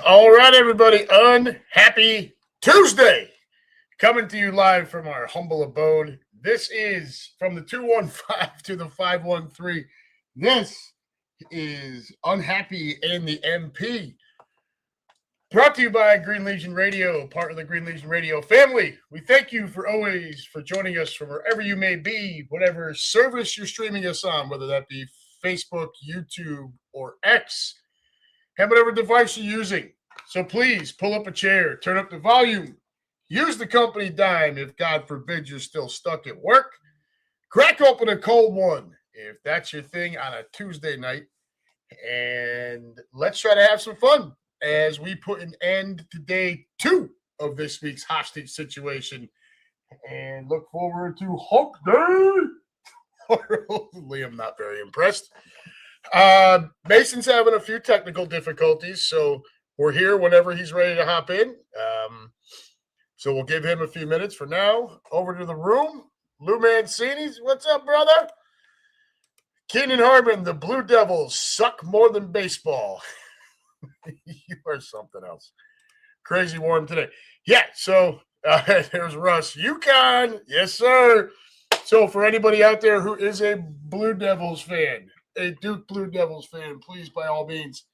All right, everybody. Unhappy Tuesday. Coming to you live from our humble abode. This is from the 215 to the 513. This is Unhappy and the MP. Brought to you by Green Legion Radio, part of the Green Legion Radio family. We thank you for joining us from wherever you may be, whatever service you're streaming us on, whether that be Facebook, YouTube, or X. And whatever device you're using. So please pull up a chair, turn up the volume, use the company dime if God forbid you're still stuck at work. Crack open a cold one if that's your thing on a Tuesday night. And let's try to have some fun as we put an end to day 2 of this week's hostage situation. And look forward to Hump Day. Liam not very impressed. Mason's having a few technical difficulties, so we're here whenever he's ready to hop in. So we'll give him a few minutes. For now, over to the room. Lou Mancini's, what's up, brother? Keenan Harmon, the Blue Devils suck more than baseball. You are something else. Crazy warm today. Yeah, so there's Russ. UConn, yes, sir. So for anybody out there who is a Blue Devils fan, a Duke Blue Devils fan, please, by all means,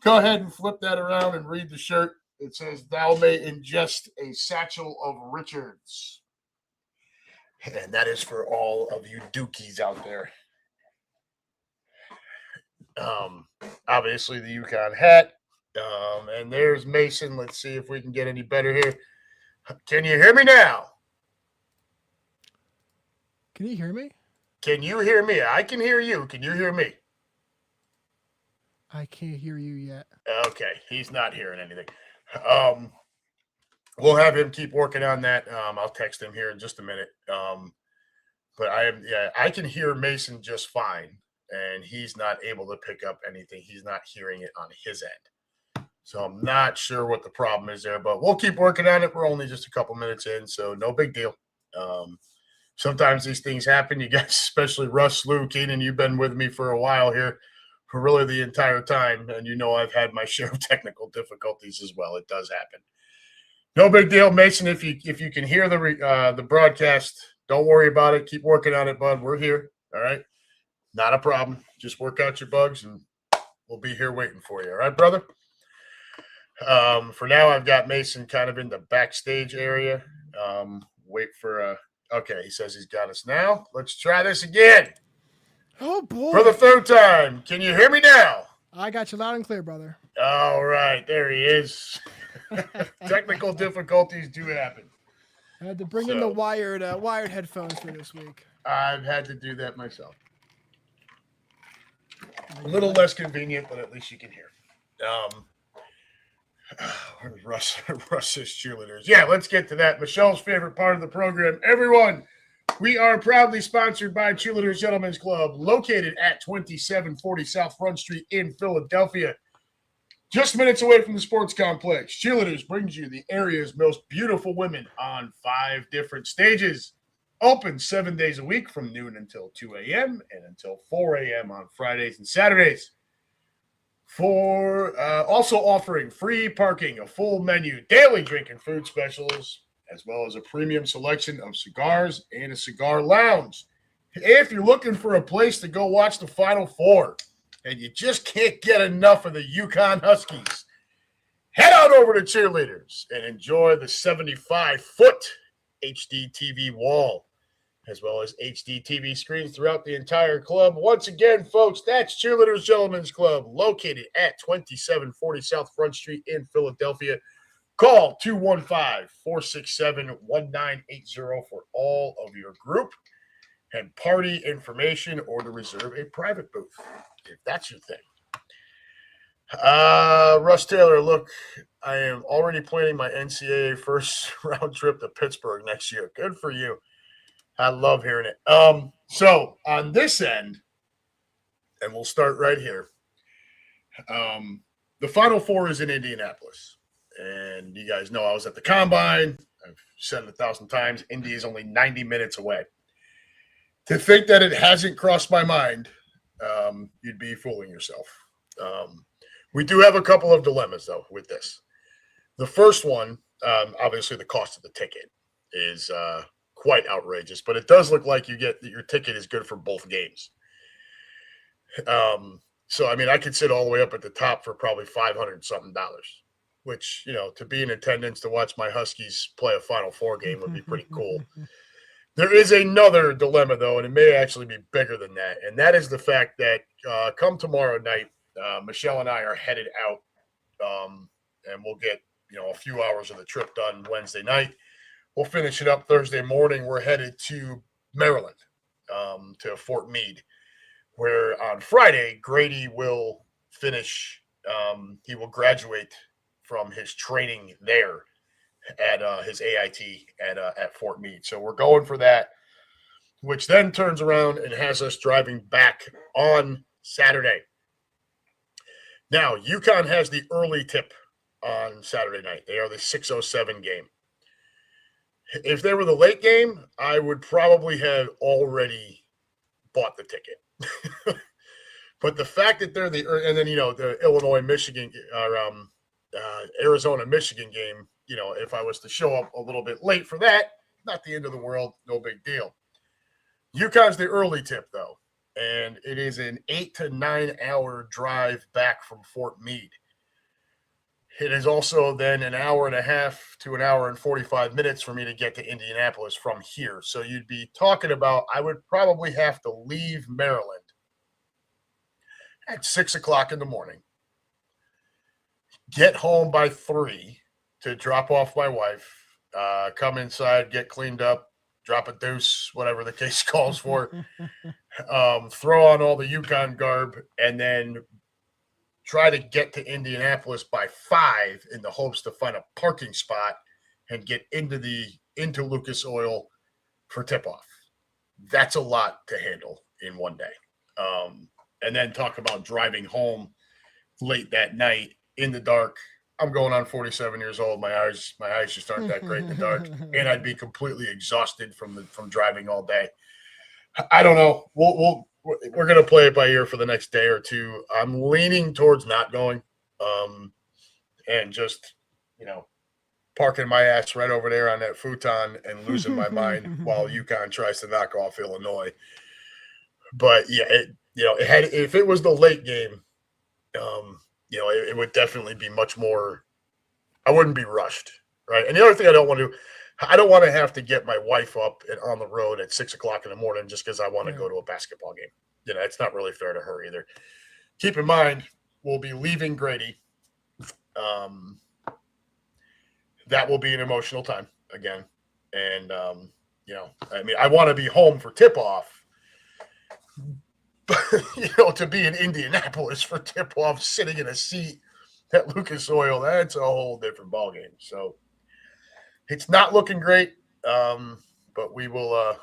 go ahead and flip that around and read the shirt. It says, "Thou may ingest a satchel of Richards." And that is for all of you Dukies out there. Obviously, the UConn hat. And there's Mason. Let's see if we can get any better here. Can you hear me now? Can you hear me? Can you hear me? I can hear you. Can you hear me? I can't hear you yet. Okay, he's not hearing anything. We'll have him keep working on that. I'll text him here in just a minute. But I can hear Mason just fine, and he's not able to pick up anything. He's not hearing it on his end. So I'm not sure what the problem is there, but we'll keep working on it. We're only just a couple minutes in, so no big deal. Sometimes these things happen. You guys, especially Russ, Lou, Keenan, you've been with me for a while here, for really the entire time, and you know I've had my share of technical difficulties as well. It does happen. No big deal, Mason. If you can hear the broadcast, don't worry about it. Keep working on it, bud. We're here. All right, not a problem. Just work out your bugs, and we'll be here waiting for you. All right, brother. For now, I've got Mason kind of in the backstage area. Wait for okay, he says he's got us now. Let's try this again. Oh, boy. For the third time. Can you hear me now? I got you loud and clear, brother. All right, there he is. Technical difficulties do happen. I had to bring in the wired headphones for this week. I've had to do that myself. A little less convenient, but at least you can hear. Russ's cheerleaders. Yeah, let's get to that. Michelle's favorite part of the program. Everyone, we are proudly sponsored by Cheerleaders Gentlemen's Club, located at 2740 South Front Street in Philadelphia. Just minutes away from the sports complex. Cheerleaders brings you the area's most beautiful women on 5 different stages. Open 7 days a week from noon until 2 a.m. and until 4 a.m. on Fridays and Saturdays. For also offering free parking, a full menu, daily drink and food specials, as well as a premium selection of cigars and a cigar lounge. If you're looking for a place to go watch the Final Four and you just can't get enough of the UConn Huskies, head on over to Cheerleaders and enjoy the 75-foot HD TV wall, as well as HD TV screens throughout the entire club. Once again, folks, that's Cheerleaders Gentlemen's Club, located at 2740 South Front Street in Philadelphia. Call 215-467-1980 for all of your group and party information, or to reserve a private booth, if that's your thing. Russ Taylor, look, I am already planning my NCAA first round trip to Pittsburgh next year. Good for you. I love hearing it. So on this end, and we'll start right here. The Final Four is in Indianapolis. And you guys know I was at the Combine. I've said it 1,000 times. Indy is only 90 minutes away. To think that it hasn't crossed my mind, you'd be fooling yourself. We do have a couple of dilemmas, though, with this. The first one, obviously the cost of the ticket is quite outrageous, but it does look like your ticket is good for both games. So, I mean, I could sit all the way up at the top for probably $500-something, which, you know, to be in attendance to watch my Huskies play a Final Four game would be pretty cool. There is another dilemma, though, and it may actually be bigger than that, and that is the fact that come tomorrow night, Michelle and I are headed out, and we'll get, you know, a few hours of the trip done Wednesday night. We'll finish it up Thursday morning. We're headed to Maryland, to Fort Meade, where on Friday, Grady will finish, he will graduate from his training there at his AIT at Fort Meade. So we're going for that, which then turns around and has us driving back on Saturday. Now, UConn has the early tip on Saturday night. They are the 6:07 game. If they were the late game, I would probably have already bought the ticket. But the fact that they're and then, you know, the Illinois-Michigan or Arizona-Michigan game, you know, if I was to show up a little bit late for that, not the end of the world, no big deal. UConn's the early tip, though, and it is an 8 to 9 hour drive back from Fort Meade. It is also then an hour and a half to an hour and 45 minutes for me to get to Indianapolis from here. So you'd be talking about, I would probably have to leave Maryland at 6 o'clock in the morning, get home by 3 to drop off my wife, come inside, get cleaned up, drop a deuce, whatever the case calls for, throw on all the UConn garb, and then try to get to Indianapolis by 5 in the hopes to find a parking spot and get into Lucas Oil for tip-off. That's a lot to handle in one day. And then talk about driving home late that night in the dark. I'm going on 47 years old. My eyes just aren't that great in the dark, and I'd be completely exhausted from driving all day. I don't know. We're going to play it by ear for the next day or two. I'm leaning towards not going, and just, you know, parking my ass right over there on that futon and losing my mind while UConn tries to knock off Illinois. But yeah, if it was the late game, you know, it would definitely be much more. I wouldn't be rushed, right? And the other thing I don't want to have to get my wife up and on the road at 6 o'clock in the morning just because I want to go to a basketball game. You know, it's not really fair to her either. Keep in mind, we'll be leaving Grady. That will be an emotional time again. And, you know, I mean, I want to be home for tip-off. But, you know, to be in Indianapolis for tip-off, sitting in a seat at Lucas Oil, that's a whole different ballgame. So it's not looking great, but we will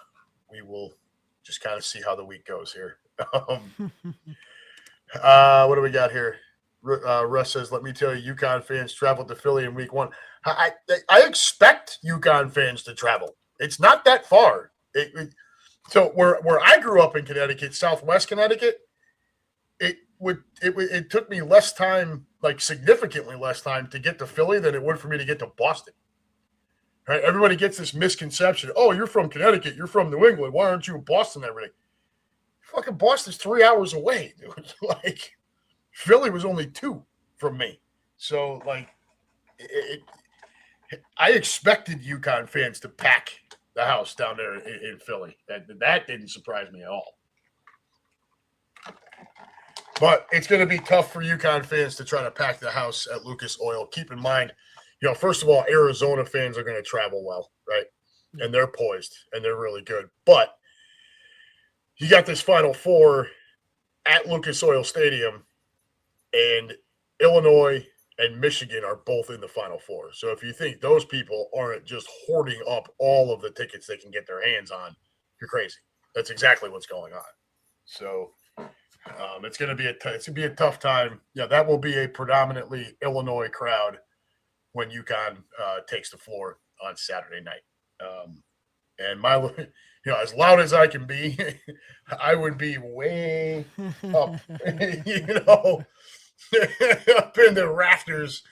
just kind of see how the week goes here. What do we got here? Russ says, let me tell you, UConn fans traveled to Philly in week 1. I expect UConn fans to travel. It's not that far. So where I grew up in Connecticut, Southwest Connecticut, it took me less time, like significantly less time, to get to Philly than it would for me to get to Boston. Right? Everybody gets this misconception. Oh, you're from Connecticut. You're from New England. Why aren't you in Boston and everything? Fucking Boston's 3 hours away, dude. Like, Philly was only 2 from me. So, like, I expected UConn fans to pack the house down there in Philly. That didn't surprise me at all. But it's going to be tough for UConn fans to try to pack the house at Lucas Oil. Keep in mind, first of all, Arizona fans are going to travel well, right? And they're poised, and they're really good. But you got this Final Four at Lucas Oil Stadium, and Illinois and Michigan are both in the Final Four. So if you think those people aren't just hoarding up all of the tickets they can get their hands on, you're crazy. That's exactly what's going on. So it's going to be a tough time. Yeah, that will be a predominantly Illinois crowd when UConn takes the floor on Saturday night. And as loud as I can be, I would be way up, up in the rafters.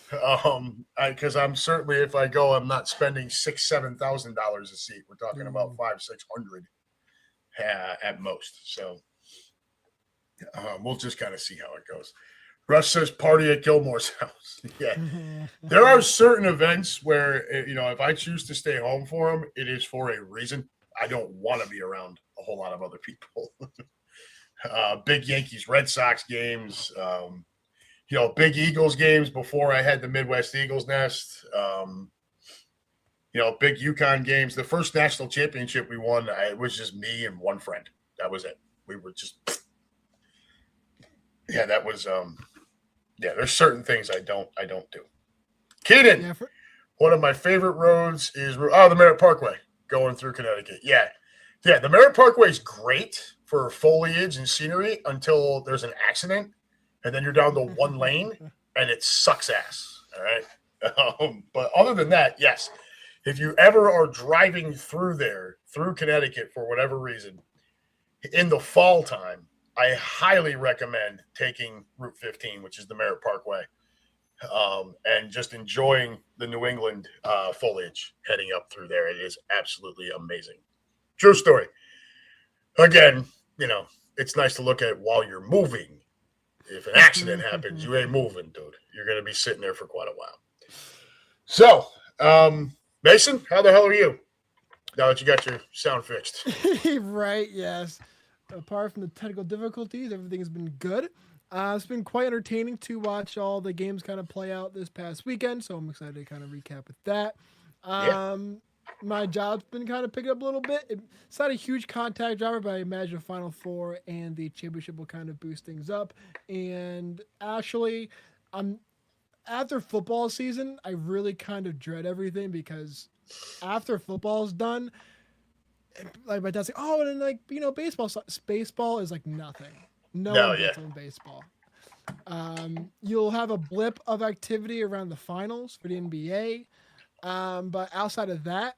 Because I'm certainly, if I go, I'm not spending $6,000-$7,000 a seat. We're talking about $500-$600 at most. So we'll just kind of see how it goes. Russ says party at Gilmore's house. Yeah. There are certain events where, if I choose to stay home for them, it is for a reason. I don't want to be around a whole lot of other people. Big Yankees, Red Sox games, big Eagles games before I had the Midwest Eagles nest. Big UConn games. The first national championship we won, it was just me and one friend. That was it. We were just, that was, there's certain things I don't do. Keaton, one of my favorite roads is the Merritt Parkway going through Connecticut. Yeah, the Merritt Parkway is great for foliage and scenery until there's an accident, and then you're down to one lane, and it sucks ass. All right, but other than that, yes, if you ever are driving through Connecticut for whatever reason, in the fall time, I highly recommend taking Route 15, which is the Merritt Parkway, and just enjoying the New England foliage heading up through there. It is absolutely amazing. True story. Again, it's nice to look at while you're moving. If an accident happens, you ain't moving, dude. You're going to be sitting there for quite a while. So, Mason, how the hell are you? Now that you got your sound fixed. Right, yes. Apart from the technical difficulties, everything has been good. It's been quite entertaining to watch all the games kind of play out this past weekend, so I'm excited to kind of recap with that. My job's been kind of picking up a little bit. It's not a huge contact driver, but I imagine Final Four and the championship will kind of boost things up. And actually, after football season, I really kind of dread everything because after football's done, like my dad's like, oh, and then baseball is like nothing. No one gets on baseball. You'll have a blip of activity around the finals for the NBA, but outside of that,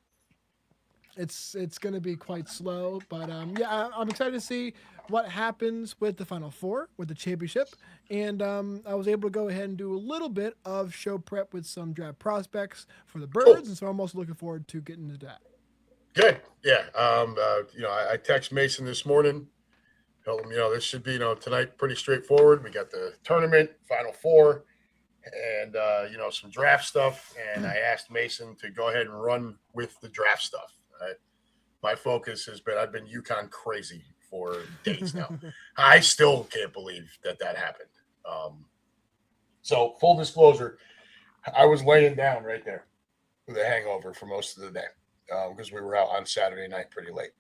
it's going to be quite slow. But I'm excited to see what happens with the Final Four, with the championship, and I was able to go ahead and do a little bit of show prep with some draft prospects for the Birds, and so I'm also looking forward to getting into that. Good. Yeah. I text Mason this morning. Told him, this should be, tonight pretty straightforward. We got the tournament, Final Four, and, some draft stuff. And I asked Mason to go ahead and run with the draft stuff. My focus has been, I've been UConn crazy for days now. I still can't believe that happened. So full disclosure, I was laying down right there with a hangover for most of the day. Because we were out on Saturday night pretty late.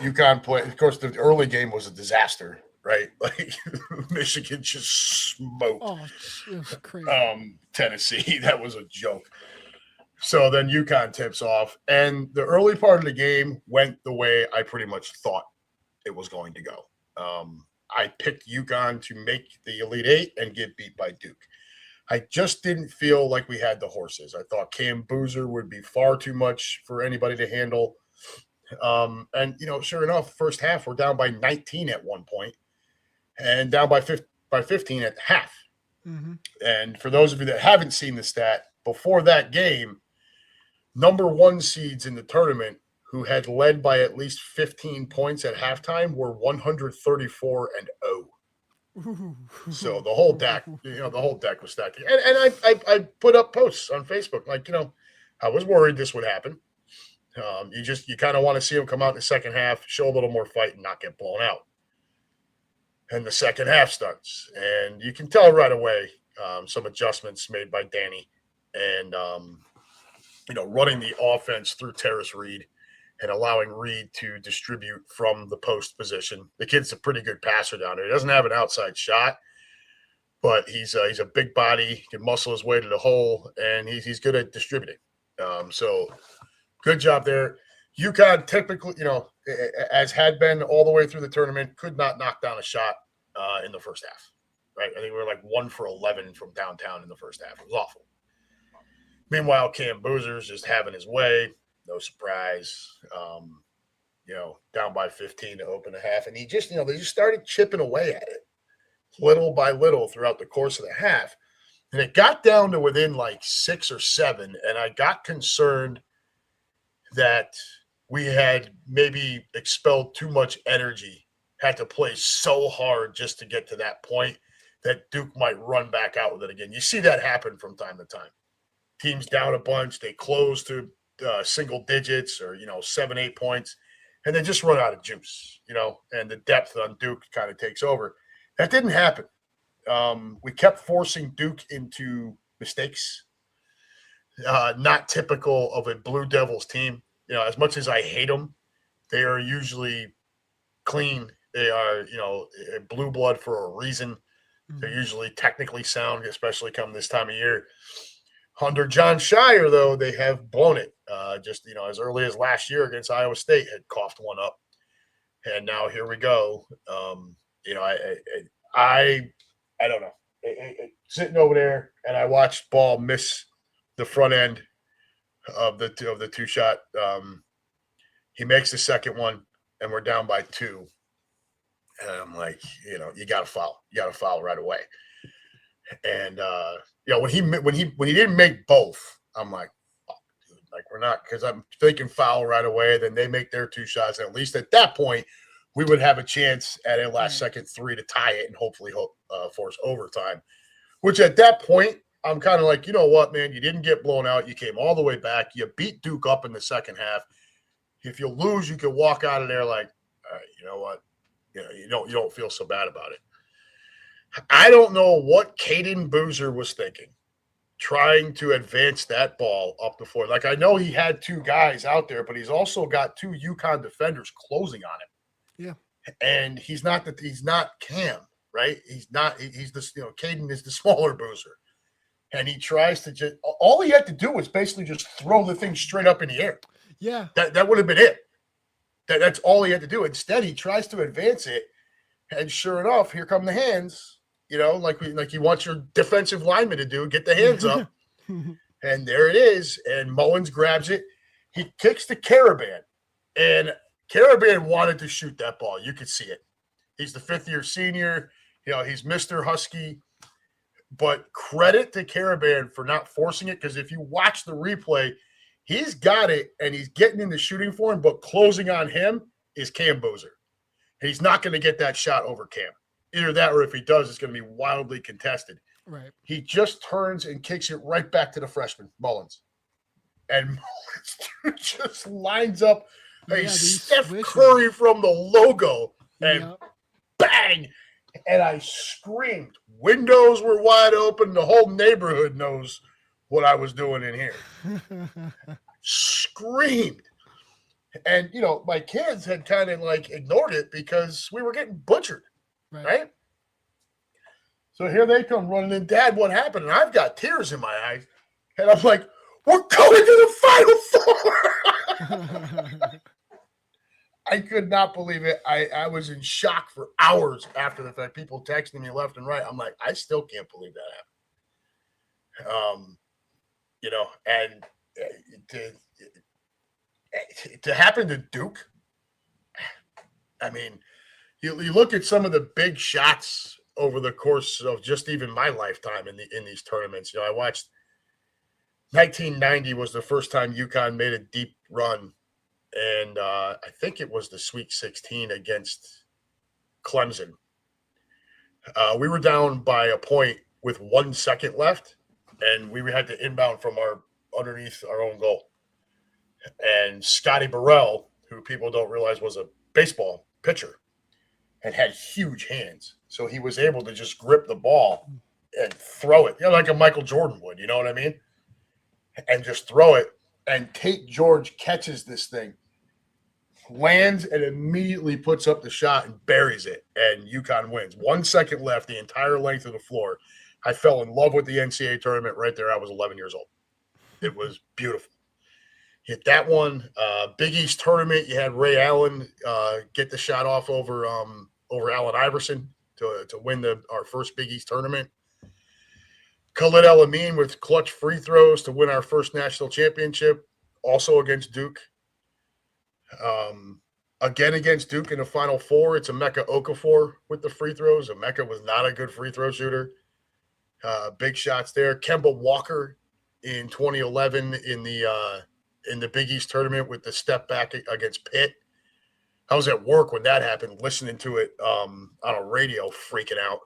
UConn played. Of course, the early game was a disaster, right? Like Michigan just smoked it was crazy. Tennessee. That was a joke. So then UConn tips off, and the early part of the game went the way I pretty much thought it was going to go. I picked UConn to make the Elite Eight and get beat by Duke. I just didn't feel like we had the horses. I thought Cam Boozer would be far too much for anybody to handle. And sure enough, first half, we're down by 19 at one point and down by 15 at the half. Mm-hmm. And for those of you that haven't seen the stat, before that game, number 1 seeds in the tournament who had led by at least 15 points at halftime were 134-0. So the whole deck, the whole deck was stacked. And I put up posts on Facebook, like, I was worried this would happen. You kind of want to see them come out in the second half, show a little more fight, and not get blown out. And the second half starts, and you can tell right away some adjustments made by Danny, and running the offense through Terrace Reed and allowing Reed to distribute from the post position. The kid's a pretty good passer down there. He doesn't have an outside shot, but he's a big body. He can muscle his way to the hole, and he's good at distributing. So good job there. UConn typically, as had been all the way through the tournament, could not knock down a shot in the first half. Right? I think we were like 1 for 11 from downtown in the first half. It was awful. Meanwhile, Cam Boozer's just having his way. No surprise. Down by 15 to open the half. And he just, they just started chipping away at it little by little throughout the course of the half. And it got down to within like 6 or 7. And I got concerned that we had maybe expelled too much energy, had to play so hard just to get to that point that Duke might run back out with it again. You see that happen from time to time. Teams down a bunch, they close to single digits or 7, 8 points, and they just run out of juice, and the depth on Duke kind of takes over. That didn't happen. We kept forcing Duke into mistakes, not typical of a Blue Devils team. As much as I hate them, they are usually clean. They are blue blood for a reason. They're usually technically sound, especially come this time of year. Under John Shire, though, they have blown it. As early as last year against Iowa State, had coughed one up, and now here we go. I don't know. Sitting over there, and I watched Ball miss the front end of the two shot. He makes the second one, and we're down by 2. And I'm like, you got to foul. You got to foul right away. And when he didn't make both, I'm like, fuck, dude, like we're not, because I'm thinking foul right away. Then they make their 2 shots. And at least at that point, we would have a chance at a last second 3 to tie it and hopefully force overtime. Which at that point, I'm kind of like, you know what, man, you didn't get blown out. You came all the way back. You beat Duke up in the second half. If you lose, you could walk out of there like, all right, you know what, you don't feel so bad about it. I don't know what Caden Boozer was thinking, trying to advance that ball up the floor. Like, I know he had 2 guys out there, but he's also got 2 UConn defenders closing on him. Yeah. And he's not Cam, right? He's Caden is the smaller Boozer. And he tries to all he had to do was basically just throw the thing straight up in the air. Yeah. That would have been it. That's all he had to do. Instead, he tries to advance it. And sure enough, here come the hands. Like you want your defensive lineman to do, get the hands up. And there it is. And Mullins grabs it. He kicks to Caravan. And Caravan wanted to shoot that ball. You could see it. He's the 5th-year senior. He's Mr. Husky. But credit to Caravan for not forcing it, because if you watch the replay, he's got it and he's getting in the shooting form, but closing on him is Cam Boozer. And he's not going to get that shot over Cam. Either that, or if he does, it's going to be wildly contested. Right. He just turns and kicks it right back to the freshman, Mullins. And Mullins just lines up a Steph Curry from the logo and bang. And I screamed. Windows were wide open. The whole neighborhood knows what I was doing in here. Screamed. And, my kids had kind of like ignored it because we were getting butchered. Right? So here they come running in. Dad, what happened? And I've got tears in my eyes. And I'm like, we're going to the Final Four. I could not believe it. I was in shock for hours after the fact. People texting me left and right. I'm like, I still can't believe that happened. And to happen to Duke, I mean, you look at some of the big shots over the course of just even my lifetime in these tournaments. I watched 1990 was the first time UConn made a deep run, and I think it was the Sweet 16 against Clemson. We were down by a point with 1 second left, and we had to inbound from our underneath our own goal. And Scotty Burrell, who people don't realize was a baseball pitcher, had huge hands, so he was able to just grip the ball and throw it, like a Michael Jordan would. You know what I mean? And just throw it. And Tate George catches this thing, lands, and immediately puts up the shot and buries it. And UConn wins. 1 second left, the entire length of the floor. I fell in love with the NCAA tournament right there. I was 11 years old. It was beautiful. Hit that one. Big East tournament. You had Ray Allen get the shot off over Allen Iverson to win our first Big East tournament. Khalid El-Amin with clutch free throws to win our first national championship, also against Duke. Again against Duke in the Final Four, it's Emeka Okafor with the free throws. Emeka was not a good free throw shooter. Big shots there. Kemba Walker in 2011 in the Big East tournament with the step back against Pitt. I was at work when that happened, listening to it on a radio, freaking out.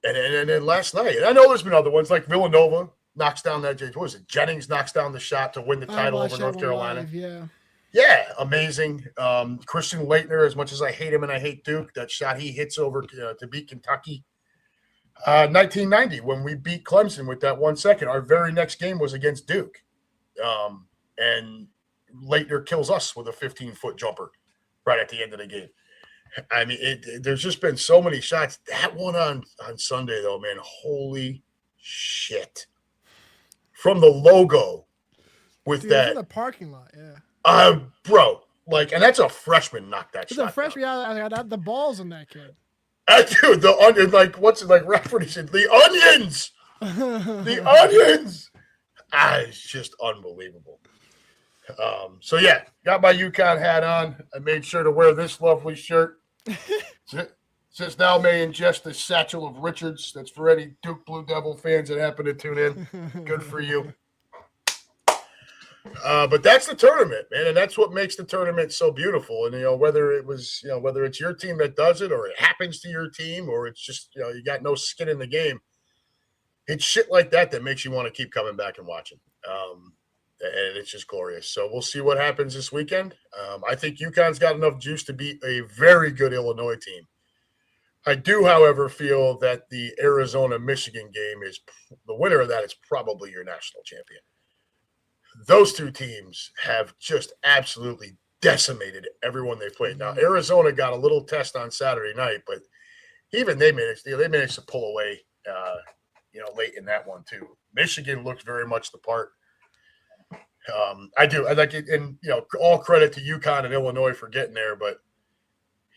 And then last night, and I know there's been other ones, like Villanova knocks down that, what was it? Jennings knocks down the shot to win the title over North Carolina. Live, yeah, amazing. Christian Laettner, as much as I hate him and I hate Duke, that shot he hits over to beat Kentucky. 1990, when we beat Clemson with that 1 second, our very next game was against Duke. And Laettner kills us with a 15-foot jumper right at the end of the game. I mean, there's just been so many shots. That one on Sunday, though, man, holy shit. From the logo with that. In the parking lot, yeah. Bro, and that's a freshman knocked that shot. The freshman, I got the balls on that kid. Dude, the onion, what's it like? Referee said, the onions! The onions! It's just unbelievable. So, yeah, got my UConn hat on. I made sure to wear this lovely shirt. Since now may ingest the satchel of Richards. That's for any Duke Blue Devil fans that happen to tune in. Good for you. But that's the tournament, man, and that's what makes the tournament so beautiful. And whether it's your team that does it, or it happens to your team, or it's just you got no skin in the game. It's shit like that makes you want to keep coming back and watching. And it's just glorious. So we'll see what happens this weekend. I think UConn's got enough juice to beat a very good Illinois team. I do, however, feel that the Arizona-Michigan game the winner of that is probably your national champion. Those two teams have just absolutely decimated everyone they played. Now, Arizona got a little test on Saturday night, but even they managed to pull away, late in that one too. Michigan looked very much the part. I do. I like it, and all credit to UConn and Illinois for getting there, but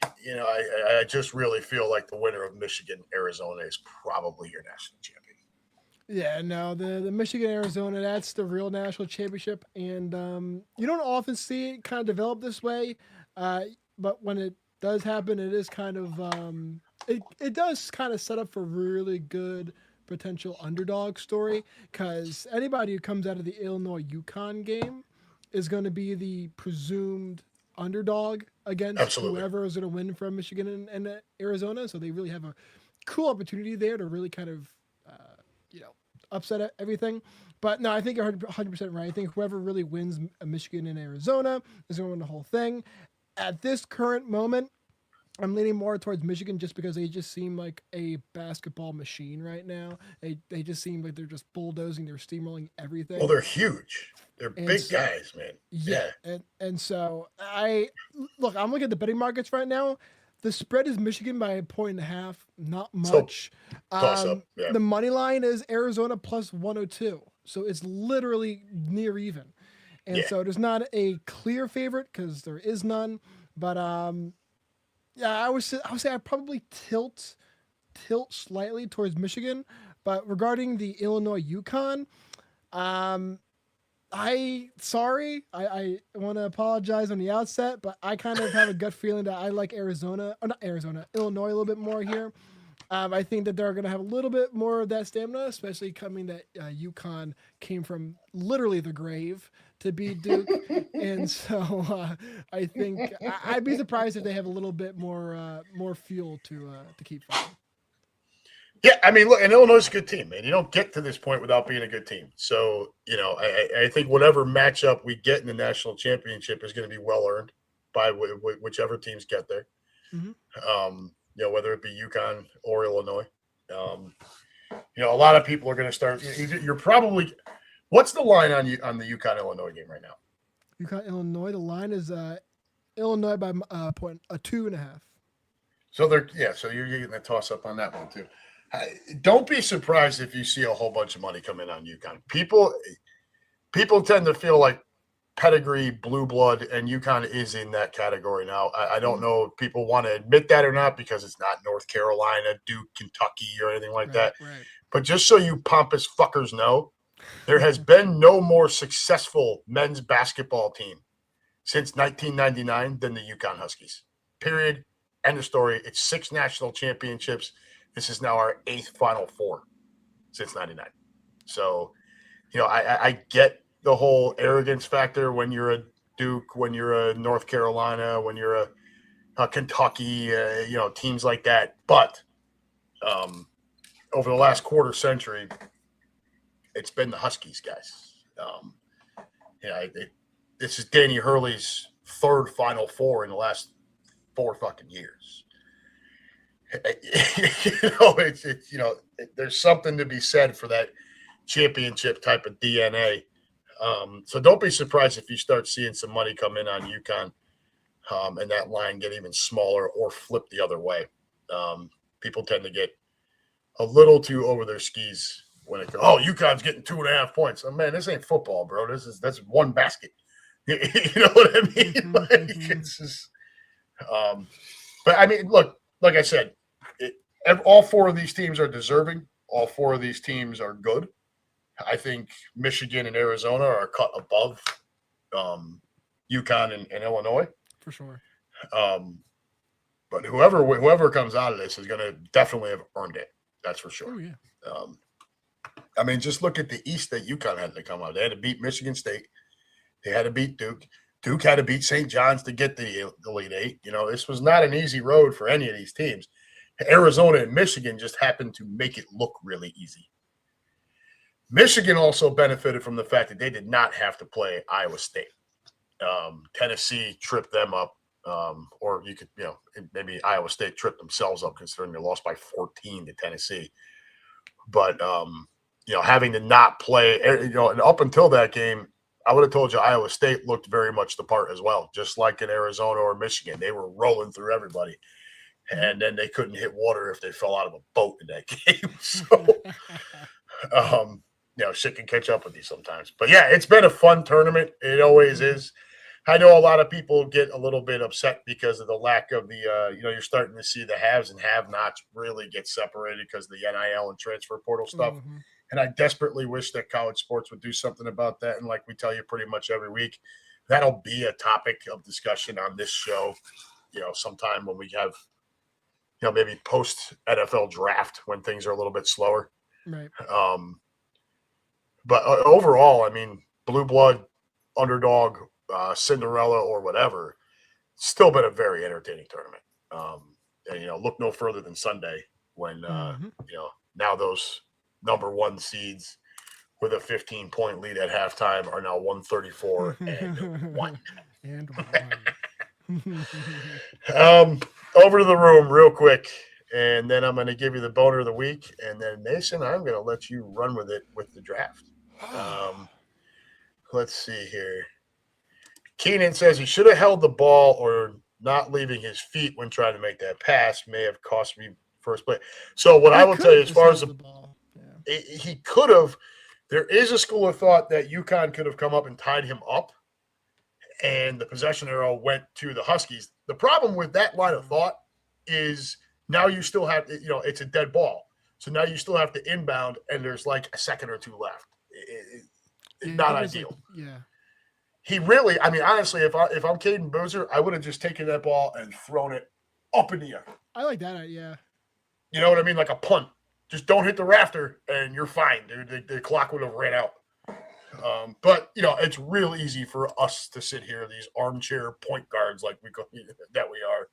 I just really feel like the winner of Michigan-Arizona is probably your national champion. Yeah, no, the Michigan-Arizona, that's the real national championship, and you don't often see it kind of develop this way, but when it does happen, it is kind of it does kind of set up for really good potential underdog story, because anybody who comes out of the Illinois-UConn game is going to be the presumed underdog against whoever is going to win from Michigan and Arizona. So they really have a cool opportunity there to really kind of, upset everything. But no, I think you're 100% right. I think whoever really wins Michigan and Arizona is going to win the whole thing. At this current moment, I'm leaning more towards Michigan just because they just seem like a basketball machine right now. They just seem like they're just bulldozing, they're steamrolling everything. Well, they're huge. They're big guys, man. Yeah. And so I'm looking at the betting markets right now. The spread is Michigan by 1.5, not much. Toss up. Yeah. The money line is Arizona plus 102. So it's literally near even. And so there's not a clear favorite because there is none. But I would say I'd probably tilt slightly towards Michigan. But regarding the Illinois-UConn, I want to apologize on the outset, but I kind of have a gut feeling that I like Illinois a little bit more here. I think that they're going to have a little bit more of that stamina, especially coming that UConn came from literally the grave to beat Duke. And so I think I'd be surprised if they have a little bit more fuel to keep fighting. Yeah, I mean, look, and Illinois is a good team, man. You don't get to this point without being a good team. So, I think whatever matchup we get in the national championship is going to be well earned by whichever teams get there. Mm-hmm. Whether it be UConn or Illinois. A lot of people are going to start. You're probably. What's the line on the UConn Illinois game right now? UConn Illinois. The line is Illinois by 2.5. So so you're getting a toss up on that one too. Don't be surprised if you see a whole bunch of money come in on UConn. People tend to feel like pedigree, blue blood, and UConn is in that category now. I don't know if people want to admit that or not because it's not North Carolina, Duke, Kentucky, or anything like that. Right. But just so you pompous fuckers know, there has been no more successful men's basketball team since 1999 than the UConn Huskies. Period. End of story. It's 6 national championships. This is now our 8th Final Four since 99. So, I get the whole arrogance factor when you're a Duke, when you're a North Carolina, when you're a Kentucky, teams like that. But over the last quarter century, it's been the Huskies, guys. This is Danny Hurley's 3rd Final Four in the last 4 fucking years. There's something to be said for that championship type of DNA. So don't be surprised if you start seeing some money come in on UConn and that line get even smaller or flip the other way. People tend to get a little too over their skis when it goes, UConn's getting 2.5 points. Oh, man, this ain't football, bro. That's one basket. You know what I mean? It's just, but I mean, look, like I said, all 4 of these teams are deserving. All 4 of these teams are good. I think Michigan and Arizona are cut above UConn and Illinois. For sure. But whoever comes out of this is going to definitely have earned it. That's for sure. Oh, yeah. I mean, just look at the East that UConn had to come out. They had to beat Michigan State. They had to beat Duke. Duke had to beat St. John's to get the Elite Eight. This was not an easy road for any of these teams. Arizona and Michigan just happened to make it look really easy. Michigan also benefited from the fact that they did not have to play Iowa State. Tennessee tripped them up, or you could, maybe Iowa State tripped themselves up considering they lost by 14 to Tennessee. But, having to not play, and up until that game, I would have told you Iowa State looked very much the part as well, just like in Arizona or Michigan. They were rolling through everybody, and then they couldn't hit water if they fell out of a boat in that game. So, shit can catch up with you sometimes. But, yeah, it's been a fun tournament. It always is. I know a lot of people get a little bit upset because of the lack of the, you're starting to see the haves and have-nots really get separated because of the NIL and transfer portal stuff. Mm-hmm. And I desperately wish that college sports would do something about that. And like we tell you pretty much every week, that'll be a topic of discussion on this show, sometime when we have, maybe post-NFL draft when things are a little bit slower. Right. But overall, I mean, blue blood, underdog, Cinderella or whatever, still been a very entertaining tournament. And look no further than Sunday when now those number 1 seeds with a 15-point lead at halftime are now 134 and 1. And 1. Over to the room real quick, and then I'm going to give you the boner of the week, and then Mason, I'm going to let you run with it with the draft. Let's see here. Keenan says he should have held the ball, or not leaving his feet when trying to make that pass may have cost me first play. So what I will tell you, as far as the ball, he could have. There is a school of thought that UConn could have come up and tied him up, and the possession arrow went to the Huskies. The problem with that line of thought is now you still have, it's a dead ball. So now you still have to inbound, and there's like a second or 2 left. Not ideal. He really, I mean, honestly, if I'm Caden Boozer, I would have just taken that ball and thrown it up in the air. I like that, yeah. You know what I mean? Like a punt. Just don't hit the rafter and you're fine, dude. The clock would have ran out. But it's real easy for us to sit here, these armchair point guards that we are,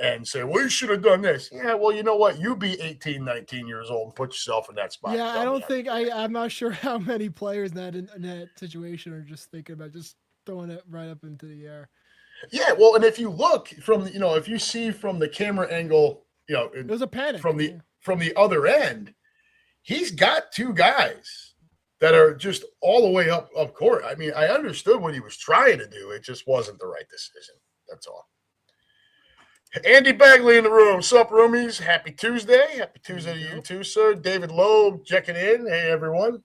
and say, well, you should have done this. Yeah, well, you know what? You be 18, 19 years old and put yourself in that spot. Yeah, I don't think I'm not sure how many players in that situation are just thinking about just throwing it right up into the air. Yeah, well, and if you look from if you see from the camera angle, it was a panic from the other end, he's got two guys that are just all the way up court. I mean, I understood what he was trying to do. It just wasn't the right decision. That's all. Andy Bagley in the room. Sup, roomies? Happy Tuesday. Happy Tuesday to you too, sir. David Loeb checking in. Hey, everyone.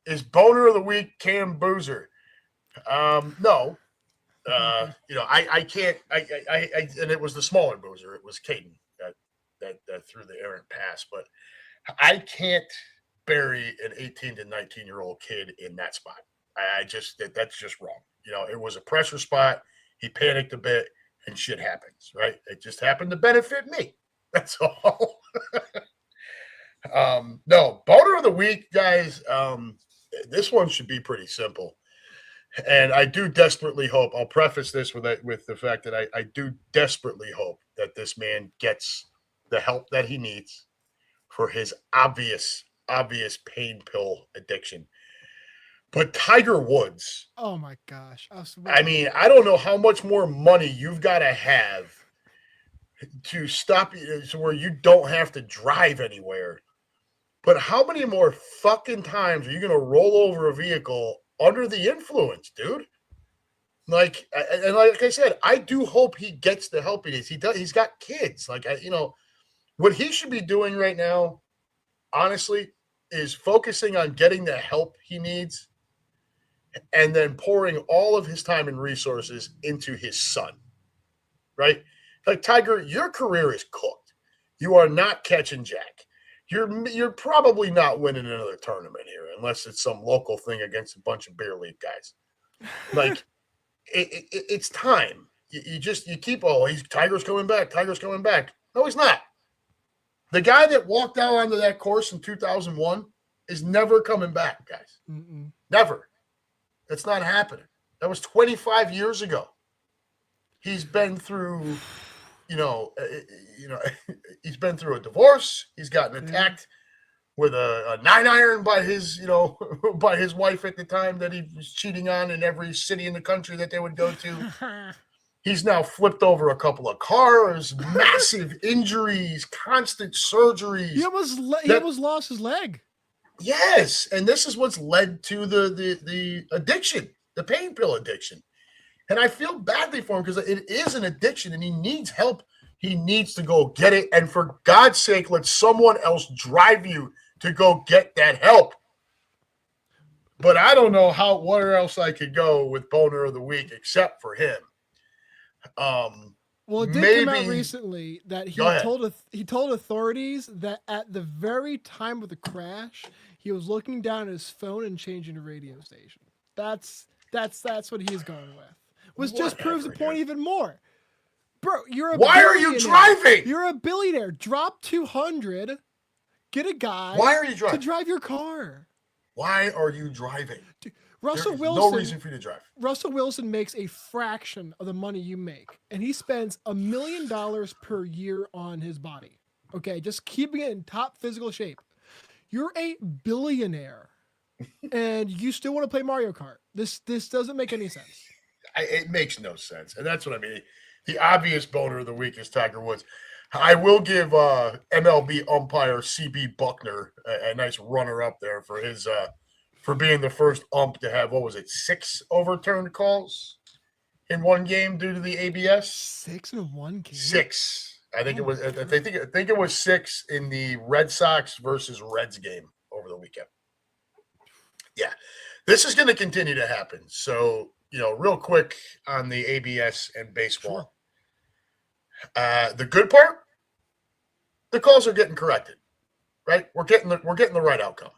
Is Boner of the Week Cam Boozer? No. I can't. And it was the smaller Boozer. It was Caden that threw the errant pass. But I can't bury an 18 to 19-year-old kid in that spot. That's just wrong. It was a pressure spot. He panicked a bit, and shit happens, right? It just happened to benefit me. That's all. No, Boner of the Week, guys. This one should be pretty simple. And I do desperately hope, I'll preface this with the fact that I do desperately hope that this man gets the help that he needs for his obvious pain pill addiction. But Tiger Woods. Oh my gosh. I mean, I don't know how much more money you've got to have to stop you so where you don't have to drive anywhere. But how many more fucking times are you going to roll over a vehicle under the influence, dude? Like I said, I do hope he gets the help he needs. He's got kids. What he should be doing right now, honestly, is focusing on getting the help he needs and then pouring all of his time and resources into his son, right? Like, Tiger, your career is cooked. You are not catching Jack. You're probably not winning another tournament here unless it's some local thing against a bunch of beer league guys. Like, it's time. You keep, Tiger's coming back. Tiger's coming back. No, he's not. The guy that walked out onto that course in 2001 is never coming back, guys. Mm-mm. Never. That's not happening. That was 25 years ago. He's been through, he's been through a divorce. He's gotten attacked with a 9-iron by his, by his wife at the time that he was cheating on in every city in the country that they would go to. He's now flipped over a couple of cars, massive injuries, constant surgeries. He almost lost his leg. Yes, and this is what's led to the addiction, the pain pill addiction. And I feel badly for him because it is an addiction and he needs help. He needs to go get it. And for God's sake, let someone else drive you to go get that help. But I don't know where else I could go with Boner of the Week except for him. Well, it did come out recently that he told authorities that at the very time of the crash, he was looking down at his phone and changing the radio station. That's what he's going with. Which just proves the point even more. Bro, you're a Why are you driving? You're a billionaire. Drop 200. Get a guy. Why are you driving? To drive your car. Why are you driving? Dude, Russell Wilson. No reason for you to drive. Russell Wilson makes a fraction of the money you make, and he spends $1 million per year on his body. Okay, just keeping it in top physical shape. You're a billionaire, and you still want to play Mario Kart. This doesn't make any sense. It makes no sense, and that's what I mean. The obvious Boner of the Week is Tiger Woods. I will give MLB umpire CB Buckner a nice runner-up there for his for being the first ump to have, 6 overturned calls in one game due to the ABS? 6 in one game? 6. I think it was. I think it was 6 in the Red Sox versus Reds game over the weekend. Yeah, this is going to continue to happen. So, real quick on the ABS and baseball. Sure. The good part, the calls are getting corrected, right? We're getting the right outcome.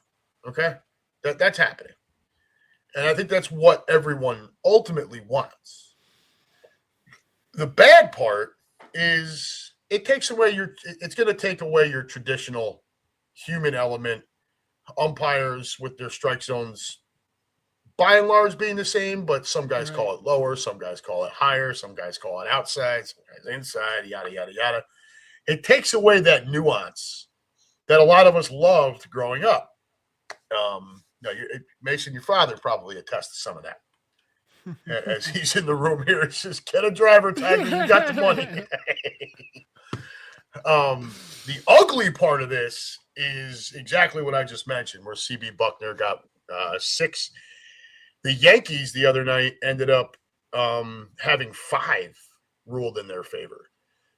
Okay, that's happening, and I think that's what everyone ultimately wants. The bad part is it takes away it's going to take away your traditional human element. Umpires with their strike zones by and large being the same, but some guys call it lower, some guys call it higher, some guys call it outside, some guys inside, yada, yada, yada. It takes away that nuance that a lot of us loved growing up. Mason, your father probably attests to some of that. As he's in the room here, he says, "Get a driver, Tiger. You got the money." The ugly part of this is exactly what I just mentioned, where CB Buckner got 6. The Yankees the other night ended up having 5 ruled in their favor.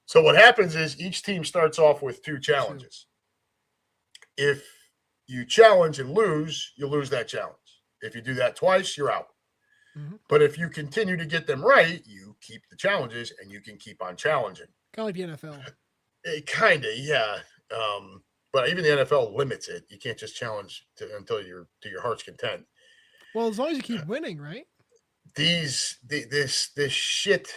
So what happens is each team starts off with 2 challenges. If you challenge and lose, you lose that challenge. If you do that twice, you're out. Mm-hmm. But if you continue to get them right, you keep the challenges and you can keep on challenging. Kind of like the NFL. Kind of, yeah. But even the NFL limits it. You can't just challenge until you're to your heart's content. Well, as long as you keep winning, right? This shit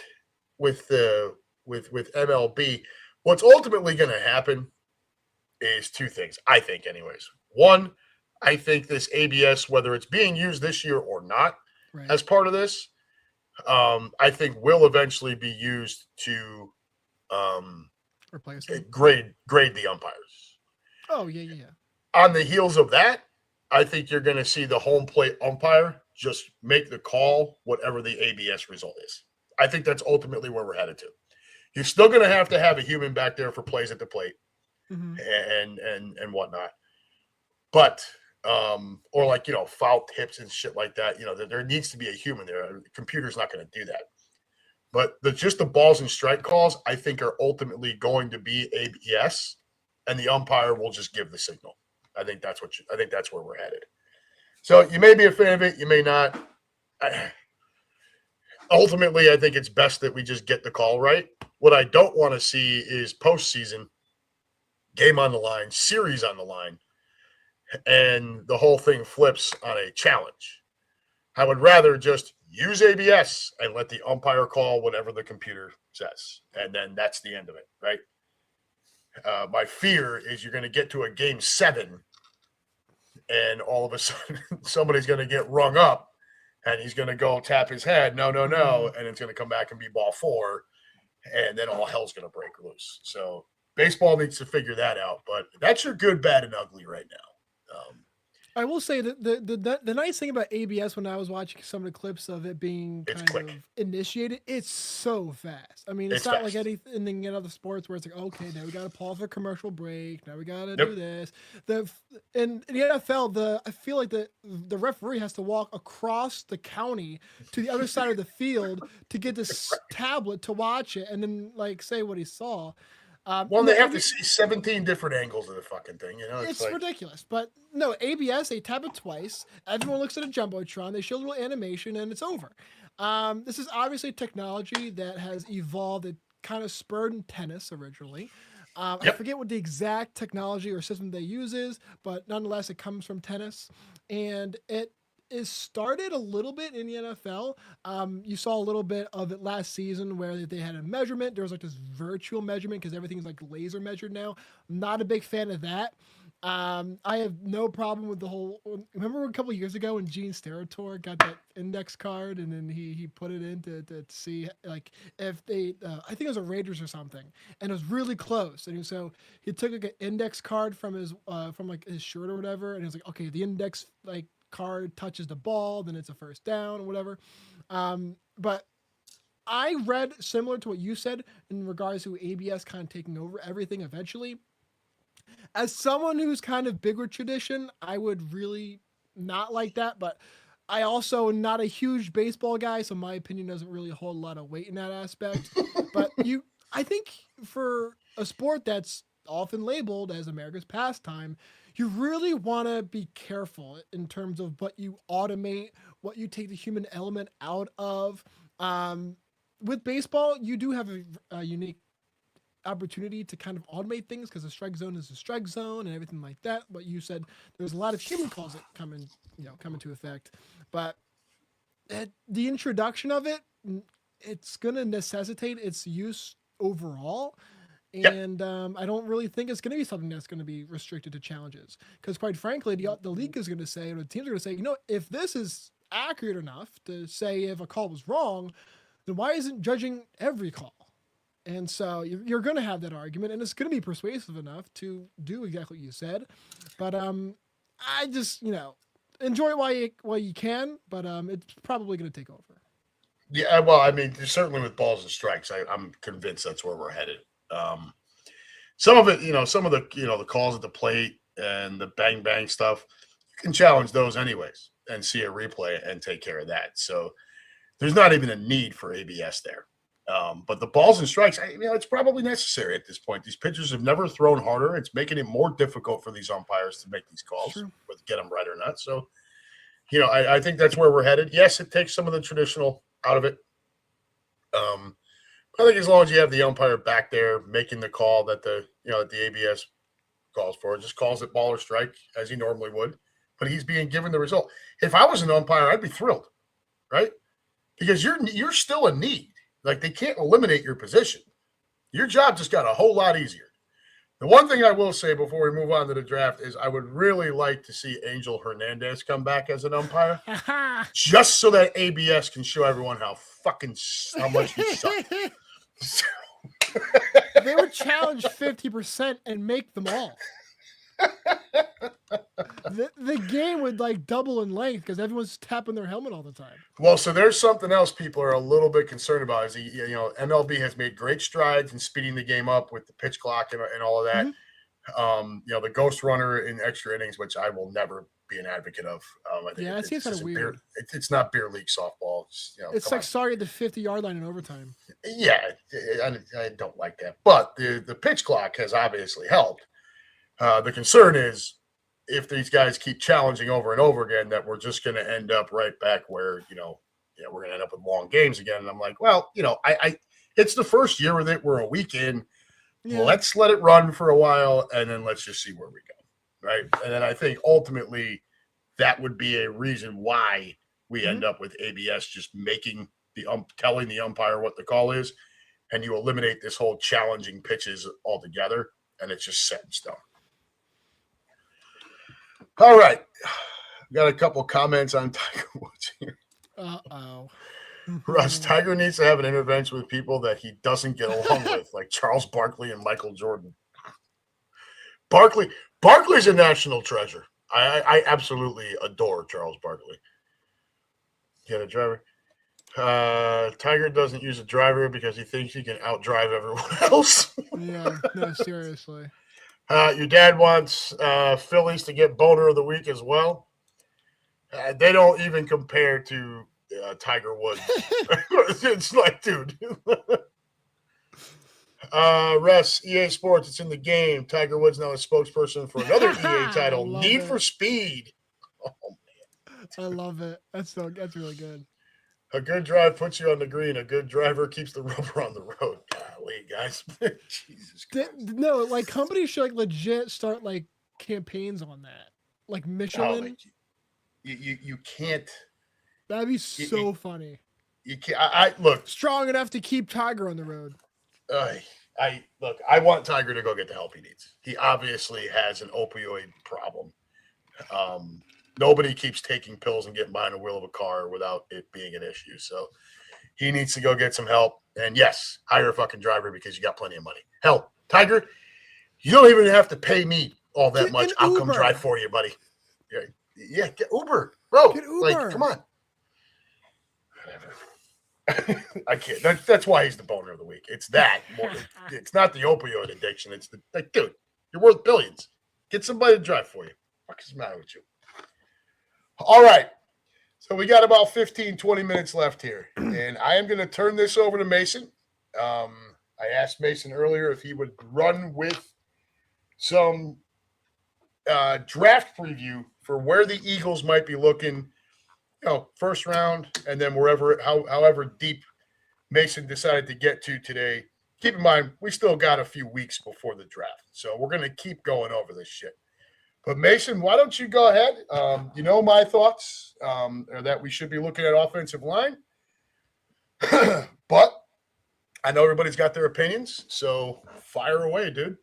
with MLB. What's ultimately going to happen is 2 things, I think, anyways. One, I think this ABS, whether it's being used this year or not, as part of this, I think will eventually be used to replace them. grade the umpires. Oh, yeah. On the heels of that, I think you're going to see the home plate umpire just make the call, whatever the ABS result is. I think that's ultimately where we're headed to. You're still going to have a human back there for plays at the plate, mm-hmm. and whatnot. But or like, foul tips and shit like that. There needs to be a human there. The computer's not going to do that. But just the balls and strike calls, I think, are ultimately going to be ABS, and the umpire will just give the signal. I think that's where we're headed. So you may be a fan of it, you may not. Ultimately, I think it's best that we just get the call right. What I don't want to see is postseason, game on the line, series on the line, and the whole thing flips on a challenge. I would rather just use ABS and let the umpire call whatever the computer says, and then that's the end of it, right? My fear is you're going to get to a game 7, and all of a sudden somebody's going to get rung up, and he's going to go tap his head, no, and it's going to come back and be ball 4, and then all hell's going to break loose. So baseball needs to figure that out, but that's your good, bad, and ugly right now. I will say that the nice thing about ABS, when I was watching some of the clips of it being kind of initiated, it's so fast. I mean, it's not fast. Like anything in other sports where it's like, okay, now we got to pause for commercial break. Now we got to do this. In the NFL, I feel like the referee has to walk across the county to the other side of the field to get this tablet to watch it and then say what he saw. They have to see 17 different angles of the fucking thing. It's ridiculous. But no, ABS, they tap it twice. Everyone looks at a Jumbotron. They show a little animation, and it's over. This is obviously technology that has evolved. It kind of spurred in tennis originally. I forget what the exact technology or system they use is, but nonetheless, it comes from tennis. And it is started a little bit in the NFL. You saw a little bit of it last season where they had a measurement. There was this virtual measurement because everything's laser measured now. I'm not a big fan of that. I have no problem with the whole. Remember a couple of years ago when Gene Steratore got that index card and then he put it in to see if they. I think it was a Raiders or something, and it was really close. And so he took an index card from his shirt or whatever, and he was like, okay, the index card touches the ball, then it's a first down or whatever. But I read similar to what you said in regards to ABS kind of taking over everything eventually. As someone who's kind of bigger tradition, I would really not like that, but I also am not a huge baseball guy, so my opinion doesn't really hold a lot of weight in that aspect. But I think for a sport that's often labeled as America's pastime, you really want to be careful in terms of what you automate, what you take the human element out of. With baseball, you do have a unique opportunity to kind of automate things because the strike zone is a strike zone and everything like that. But you said there's a lot of human calls that come into effect. But the introduction of it, it's going to necessitate its use overall. Yep. And I don't really think it's going to be something that's going to be restricted to challenges. Because quite frankly, the league is going to say, or the teams are going to say, if this is accurate enough to say if a call was wrong, then why isn't judging every call? And so you're going to have that argument, and it's going to be persuasive enough to do exactly what you said. But I just, enjoy it while you can, but it's probably going to take over. Yeah, well, I mean, certainly with balls and strikes, I'm convinced that's where we're headed. Some of it, some of the, the calls at the plate and the bang bang stuff, you can challenge those anyways and see a replay and take care of that. So there's not even a need for ABS there. But the balls and strikes, it's probably necessary at this point. These pitchers have never thrown harder. It's making it more difficult for these umpires to make these calls, whether get them right or not. So, I think that's where we're headed. Yes, it takes some of the traditional out of it. I think as long as you have the umpire back there making the call that the ABS calls for, just calls it ball or strike as he normally would, but he's being given the result. If I was an umpire, I'd be thrilled, right? Because you're still a need. Like, they can't eliminate your position. Your job just got a whole lot easier. The one thing I will say before we move on to the draft is I would really like to see Angel Hernandez come back as an umpire, just so that ABS can show everyone how much he sucks. They would challenge 50% and make them all. The game would double in length because everyone's tapping their helmet all the time. Well, so there's something else people are a little bit concerned about. Is MLB has made great strides in speeding the game up with the pitch clock and all of that. Mm-hmm. The ghost runner in extra innings, which I will never be an advocate of. I think it seems kind of weird. It's not beer league softball. It's like sorry at the 50-yard line in overtime. Yeah, I don't like that. But the pitch clock has obviously helped. The concern is if these guys keep challenging over and over again, that we're just going to end up right back where, we're going to end up with long games again. And I'm like, well, it's the first year with it. We're a week in. Yeah. Let's let it run for a while, and then let's just see where we go, right? And then I think ultimately that would be a reason why we end up with ABS just making telling the umpire what the call is, and you eliminate this whole challenging pitches altogether, and it's just set in stone. All right. Got a couple comments on Tiger Woods here. Uh-oh. Russ, Tiger needs to have an intervention with people that he doesn't get along with, like Charles Barkley and Michael Jordan. Barkley's a national treasure. I absolutely adore Charles Barkley. Get a driver. Tiger doesn't use a driver because he thinks he can outdrive everyone else. Yeah, no, seriously. Your dad wants Phillies to get boner of the week as well. They don't even compare to Tiger Woods. It's like, dude. Russ, EA Sports, it's in the game. Tiger Woods now a spokesperson for another EA title, Need for Speed. Oh, man. I love it. That's really good. A good drive puts you on the green. A good driver keeps the rubber on the road. Golly, guys. Jesus Christ. No, companies should legit start campaigns on that. Like Michelin. You can't. That'd be so funny. You can't. I look strong enough to keep Tiger on the road. I want Tiger to go get the help he needs. He obviously has an opioid problem. Nobody keeps taking pills and getting behind the wheel of a car without it being an issue. So he needs to go get some help. And yes, hire a fucking driver because you got plenty of money. Hell, Tiger, you don't even have to pay me all that much. I'll come drive for you, buddy. Yeah, get Uber, bro. Get Uber. Come on. Whatever. I can't. That's why he's the boner of the week. It's that. It's not the opioid addiction. It's dude, you're worth billions. Get somebody to drive for you. What is the matter with you? All right. So we got about 15, 20 minutes left here. And I am going to turn this over to Mason. I asked Mason earlier if he would run with some draft preview for where the Eagles might be looking, first round, and then however deep Mason decided to get to today. Keep in mind, we still got a few weeks before the draft. So we're going to keep going over this shit. But Mason, why don't you go ahead? My thoughts are that we should be looking at offensive line. But I know everybody's got their opinions, so fire away, dude.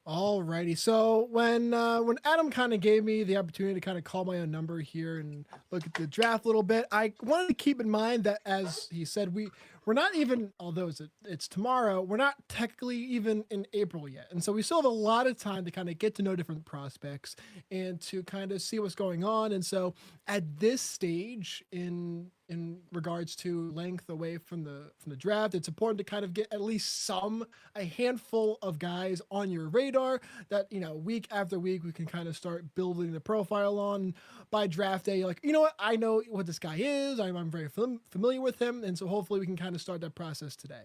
Alrighty. So when Adam kind of gave me the opportunity to kind of call my own number here and look at the draft a little bit, I wanted to keep in mind that as he said, we're not even, although it's tomorrow, we're not technically even in April yet, and so we still have a lot of time to kind of get to know different prospects and to kind of see what's going on. And so at this stage in regards to length away from the draft, it's important to kind of get at least a handful of guys on your radar that, week after week we can kind of start building the profile on. By draft day, you're like, you know what, I know what this guy is. I'm very familiar with him, and so hopefully we can kind of start that process today.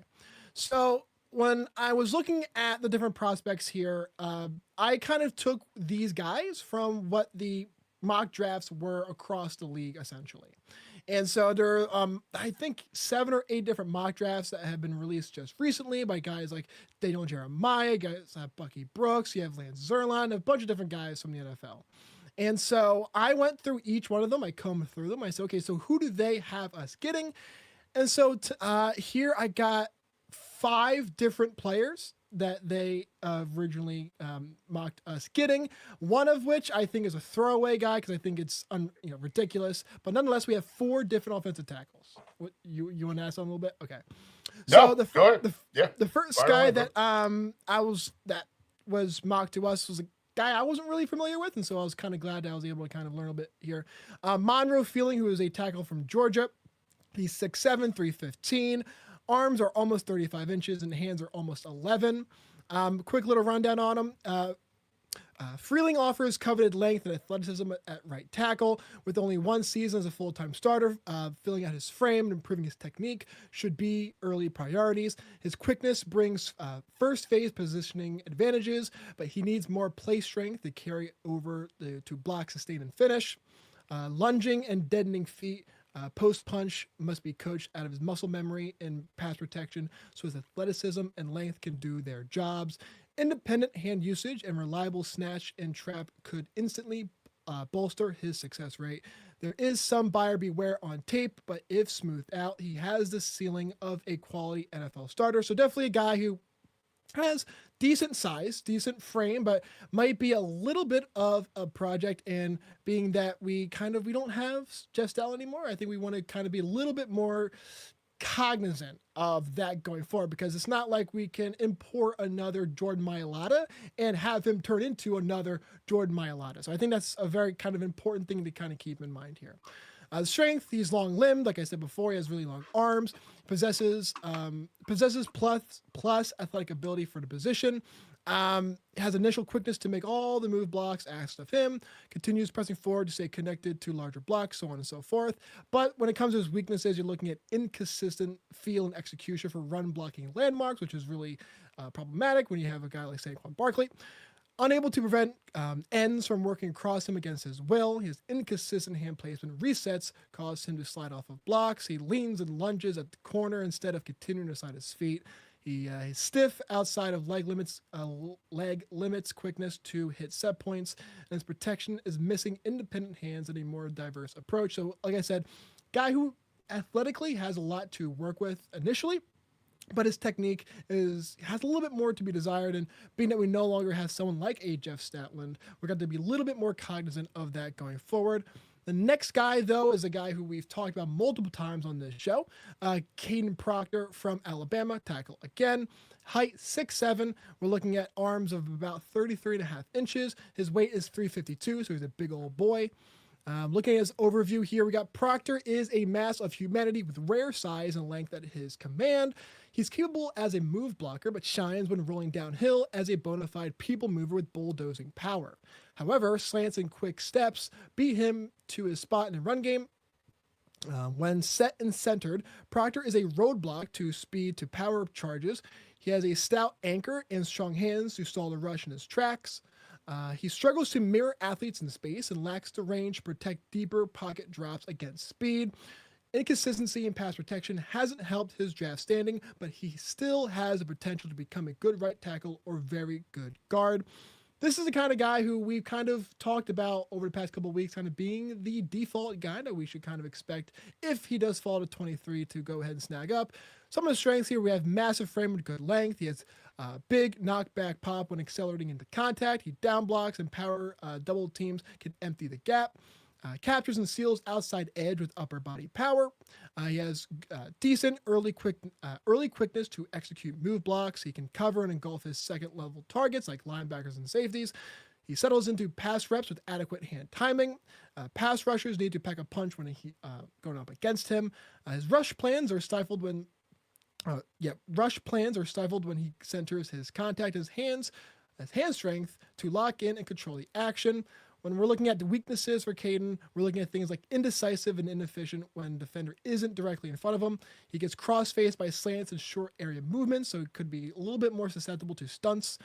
So when I was looking at the different prospects here, I kind of took these guys from what the mock drafts were across the league, essentially. And so there are, I think, 7 or 8 different mock drafts that have been released just recently by guys like Daniel Jeremiah, guys Bucky Brooks, you have Lance Zierlein, a bunch of different guys from the NFL. And so I went through each one of them. I combed through them. I said, okay, so who do they have us getting? And so here I got 5 different players that they originally mocked us getting. One of which I think is a throwaway guy because I think it's ridiculous. But nonetheless, we have 4 different offensive tackles. What you want to ask something a little bit? Okay. So No, the first guy that that was mocked to us was a guy I wasn't really familiar with, and so I was kind of glad that I was able to kind of learn a bit here. Monroe Feeling, who is a tackle from Georgia. He's 6'7", 315. Arms are almost 35 inches and hands are almost 11. Quick little rundown on him. Freeling offers coveted length and athleticism at right tackle. With only 1 season as a full-time starter, filling out his frame and improving his technique should be early priorities. His quickness brings first phase positioning advantages, but he needs more play strength to carry over to block, sustain, and finish. Lunging and deadening feet. Post punch must be coached out of his muscle memory and pass protection so his athleticism and length can do their jobs. Independent hand usage and reliable snatch and trap could instantly bolster his success rate. There is some buyer beware on tape, but if smoothed out, he has the ceiling of a quality NFL starter. So definitely a guy who has decent size, decent frame, but might be a little bit of a project. And being that we don't have Jeff Stell anymore, I think we want to kind of be a little bit more cognizant of that going forward, because it's not like we can import another Jordan Mailata and have him turn into another Jordan Mailata. So I think that's a very kind of important thing to kind of keep in mind here. Strength, he's long-limbed. Like I said before, he has really long arms. Possesses plus athletic ability for the position. Has initial quickness to make all the move blocks asked of him. Continues pressing forward to stay connected to larger blocks, so on and so forth. But when it comes to his weaknesses, you're looking at inconsistent feel and execution for run blocking landmarks, which is really problematic when you have a guy like Saquon Barkley. Unable to prevent ends from working across him against his will. His inconsistent hand placement resets cause him to slide off of blocks. He leans and lunges at the corner instead of continuing to slide his feet. He's stiff outside of leg limits quickness to hit set points, and his protection is missing independent hands and a more diverse approach. So, like I said, guy who athletically has a lot to work with initially, but his technique has a little bit more to be desired. And being that we no longer have someone like a Jeff Statland, we're going to be a little bit more cognizant of that going forward. The next guy, though, is a guy who we've talked about multiple times on this show. Caden Proctor from Alabama, tackle again. Height 6'7". We're looking at arms of about 33.5 inches. His weight is 352, so he's a big old boy. Looking at his overview here, we got Proctor is a mass of humanity with rare size and length at his command. He's capable as a move blocker, but shines when rolling downhill as a bona fide people mover with bulldozing power. However, slants and quick steps beat him to his spot in the run game. When set and centered, Proctor is a roadblock to speed to power charges. He has a stout anchor and strong hands to stall the rush in his tracks. He struggles to mirror athletes in space and lacks the range to protect deeper pocket drops against speed. Inconsistency in pass protection hasn't helped his draft standing, but he still has the potential to become a good right tackle or very good guard. this is the kind of guy who we've kind of talked about over the past couple of weeks, kind of being the default guy that we should kind of expect if he does fall to 23 to go ahead and snag up. Some of the strengths here, we have massive frame with good length. He has big knockback pop when accelerating into contact. He down blocks and power double teams can empty the gap. Captures and seals outside edge with upper body power. He has decent early quickness to execute move blocks. He can cover and engulf his second level targets like linebackers and safeties. He settles into pass reps with adequate hand timing. Pass rushers need to pack a punch when he going up against him. His rush plans are stifled when he centers his contact, his hand strength to lock in and control the action. When we're looking at the weaknesses for Caden, we're looking at things like indecisive and inefficient when defender isn't directly in front of him. He gets cross-faced by slants and short area movements, so it could be a little bit more susceptible to stunts.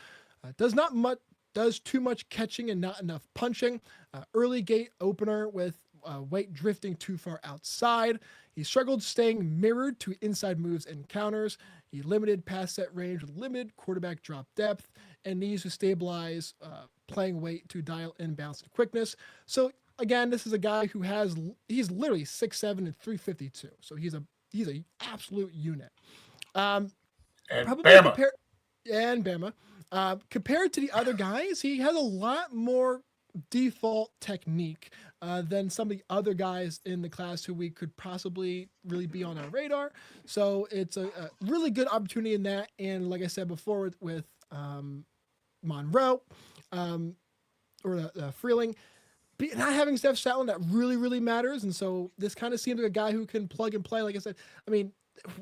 Does too much catching and not enough punching. Early gate opener with weight drifting too far outside. He struggled staying mirrored to inside moves and counters. He limited pass set range with limited quarterback drop depth and needs to stabilize playing weight to dial in balance and quickness. So again, this is a guy who he's literally 6'7" and 352. So he's a absolute unit. And Bama. Compared to the other guys, he has a lot more default technique than some of the other guys in the class who we could possibly really be on our radar. So it's a really good opportunity in that. And like I said before with Monroe or Freeling, not having Steph Stoutland, that really, really matters. And so this kind of seems like a guy who can plug and play. Like I said, I mean,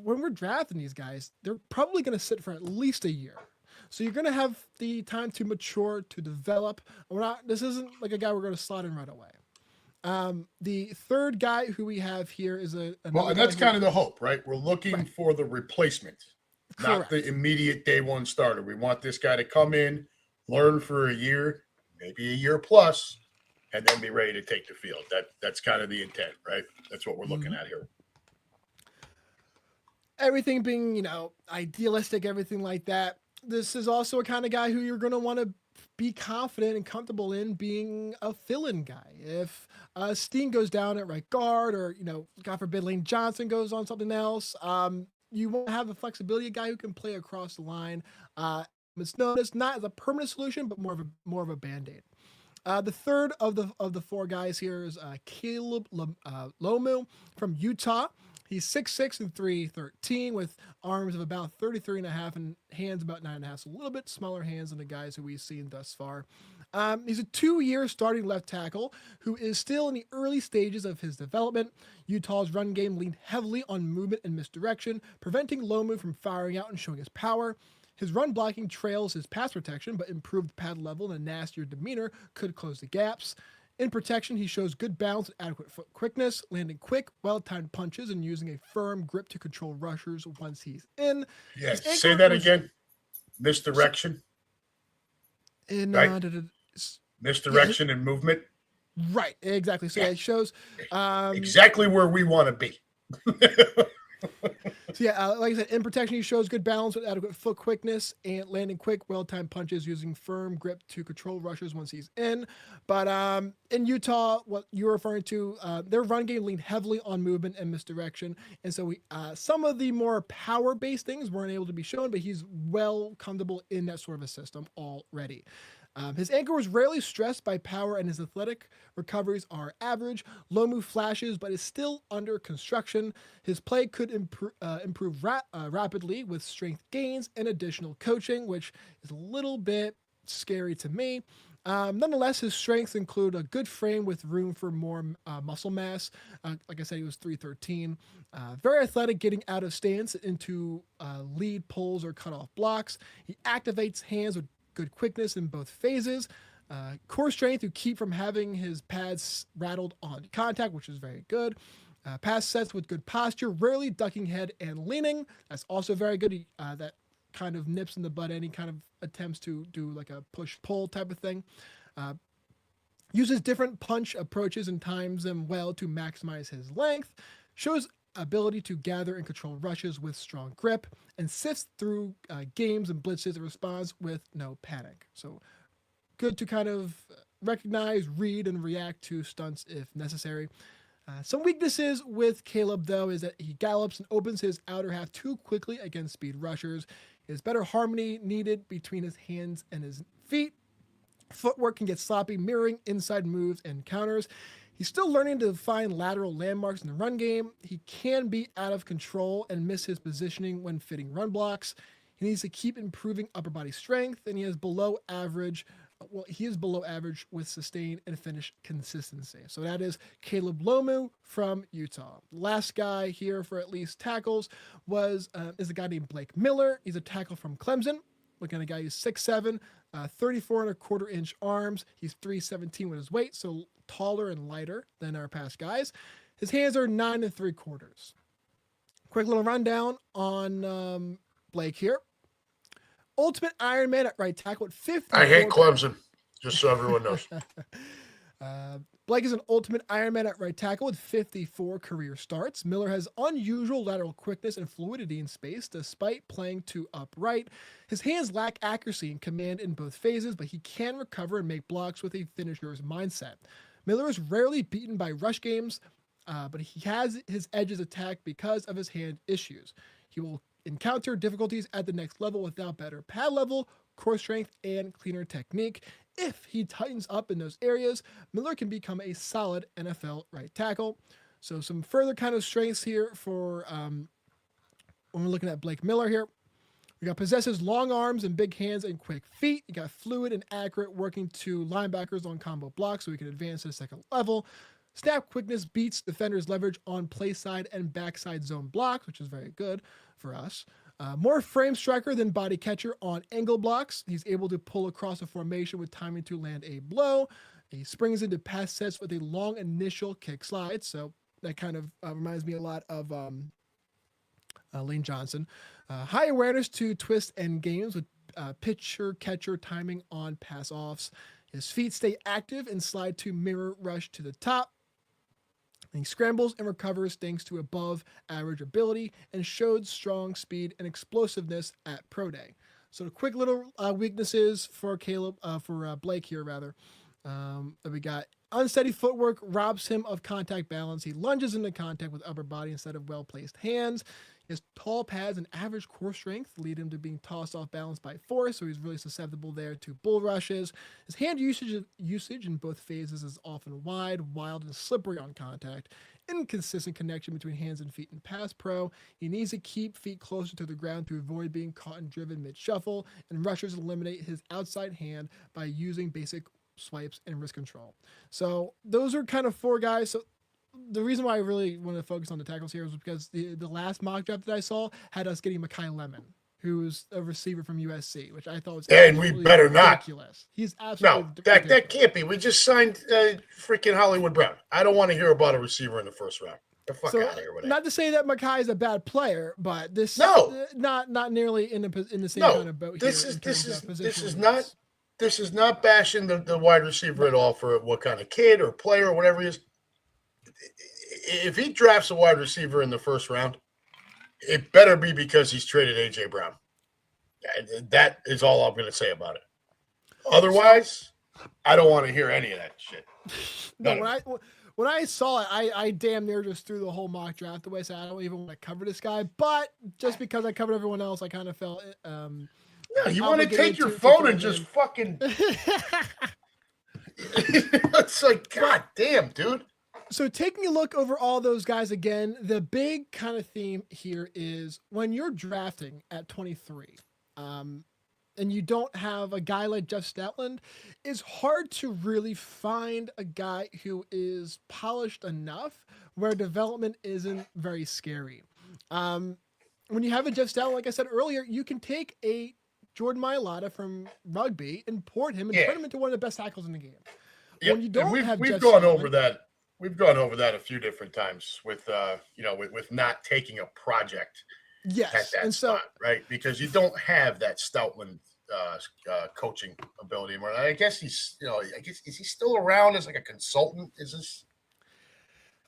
when we're drafting these guys, they're probably going to sit for at least a year. So you're going to have the time to mature, to develop. This isn't like a guy we're going to slot in right away. The third guy who we have here is and that's kind of the hope, right? We're looking for the replacement, not the immediate day one starter. We want this guy to come in, learn for a year, maybe a year plus, and then be ready to take the field. That's kind of the intent, right? That's what we're looking at here. Everything being, idealistic, everything like that. This is also a kind of guy who you're going to want to be confident and comfortable in being a fill-in guy. If Steen goes down at right guard or, God forbid, Lane Johnson goes on something else, you want to have the flexibility, a guy who can play across the line. It's known as not as a permanent solution, but more of a Band-Aid. The third of the four guys here is Caleb Lomu from Utah. He's 6'6" and 313 with arms of about 33.5 and hands about 9.5. So a little bit smaller hands than the guys who we've seen thus far. He's a 2-year starting left tackle who is still in the early stages of his development. Utah's run game leaned heavily on movement and misdirection, preventing Lomu from firing out and showing his power. His run blocking trails his pass protection, but improved pad level and a nastier demeanor could close the gaps. In protection, he shows good balance and adequate foot quickness, landing quick, well-timed punches, and using a firm grip to control rushers once he's in. Yes, say that again. Misdirection. Misdirection and movement. Right, exactly. So it shows exactly where we want to be. So like I said, in protection, he shows good balance with adequate foot quickness and landing quick, well-timed punches using firm grip to control rushers once he's in. But in Utah, what you're referring to, their run game leaned heavily on movement and misdirection. And so some of the more power-based things weren't able to be shown, but he's well comfortable in that sort of a system already. His ankle was rarely stressed by power, and his athletic recoveries are average. Lomu flashes, but is still under construction. His play could improve rapidly with strength gains and additional coaching, which is a little bit scary to me. Nonetheless, his strengths include a good frame with room for more muscle mass. Like I said, he was 313. Very athletic, getting out of stance into lead pulls or cutoff blocks. He activates hands with good quickness in both phases. Core strength to keep from having his pads rattled on contact, which is very good. Pass sets with good posture, rarely ducking head and leaning. That's also very good. That kind of nips in the butt any kind of attempts to do like a push-pull type of thing. Uses different punch approaches and times them well to maximize his length. Shows ability to gather and control rushes with strong grip, and sifts through games and blitzes and responds with no panic. So good to kind of recognize, read, and react to stunts if necessary. Some weaknesses with Caleb, though, is that he gallops and opens his outer half too quickly against speed rushers. There's better harmony needed between his hands and his feet. Footwork can get sloppy, mirroring inside moves and counters. He's still learning to find lateral landmarks in the run game. He can be out of control and miss his positioning when fitting run blocks. He needs to keep improving upper body strength, and he is below average with sustain and finish consistency. So that is Caleb Lomu from Utah. Last guy here for at least tackles is a guy named Blake Miller. He's a tackle from Clemson. Looking at a guy who's 6'7", 34.25-inch arms. He's 317 with his weight, so taller and lighter than our past guys. His hands are 9 3/4. Quick little rundown on Blake here. Ultimate Ironman at right tackle at 50. I hate Clemson, just so everyone knows. Blake is an ultimate Ironman at right tackle with 54 career starts. Miller has unusual lateral quickness and fluidity in space despite playing too upright. His hands lack accuracy and command in both phases, but he can recover and make blocks with a finisher's mindset. Miller is rarely beaten by rush games, but he has his edges attacked because of his hand issues. He will encounter difficulties at the next level without better pad level, core strength, and cleaner technique. If he tightens up in those areas, Miller can become a solid NFL right tackle. So some further kind of strengths here for when we're looking at Blake Miller here. We got possesses long arms and big hands and quick feet. You got fluid and accurate working to linebackers on combo blocks so he can advance to the second level. Snap quickness beats defenders' leverage on play side and backside zone blocks, which is very good for us. More frame striker than body catcher on angle blocks. He's able to pull across a formation with timing to land a blow. He springs into pass sets with a long initial kick slide. So that kind of reminds me a lot of Lane Johnson. High awareness to twist and games with pitcher catcher timing on pass offs. His feet stay active and slide to mirror rush to the top. And he scrambles and recovers thanks to above average ability and showed strong speed and explosiveness at Pro Day. So the quick little weaknesses for Blake here rather. That we got unsteady footwork robs him of contact balance. He lunges into contact with upper body instead of well-placed hands. His tall pads and average core strength lead him to being tossed off balance by force, so he's really susceptible there to bull rushes. His hand usage in both phases is often wide, wild, and slippery on contact. Inconsistent connection between hands and feet in pass pro. He needs to keep feet closer to the ground to avoid being caught and driven mid-shuffle, and rushers eliminate his outside hand by using basic swipes and wrist control. So those are kind of four guys. So the reason why I really want to focus on the tackles here is because the last mock draft that I saw had us getting Mekhi Lemon, who's a receiver from USC, which I thought was and we better ridiculous. Not. He's absolutely that can't be. We just signed freaking Hollywood Brown. I don't want to hear about a receiver in the first round. Get the fuck out of here with that. Not to say that Mekhi is a bad player, but this not nearly in the same kind of boat. This is not bashing the wide receiver at all for what kind of kid or player or whatever he is. If he drafts a wide receiver in the first round, it better be because he's traded A.J. Brown. That is all I'm going to say about it. Otherwise, I don't want to hear any of that shit. No, when I saw it, I damn near just threw the whole mock draft away. So I don't even want to cover this guy. But just because I covered everyone else, I kind of felt no, you want to take your phone and just fucking it's like, God damn, dude. So taking a look over all those guys again, the big kind of theme here is when you're drafting at 23, and you don't have a guy like Jeff Stoutland, it's hard to really find a guy who is polished enough where development isn't very scary. When you have a Jeff Stoutland, like I said earlier, you can take a Jordan Mailata from rugby and port him and turn him into one of the best tackles in the game. Yeah, when you don't we've gone over that. We've gone over that a few different times with with not taking a project at that spot, right? Because you don't have that Stoutland coaching ability anymore. I guess he's, is he still around as like a consultant? Is this?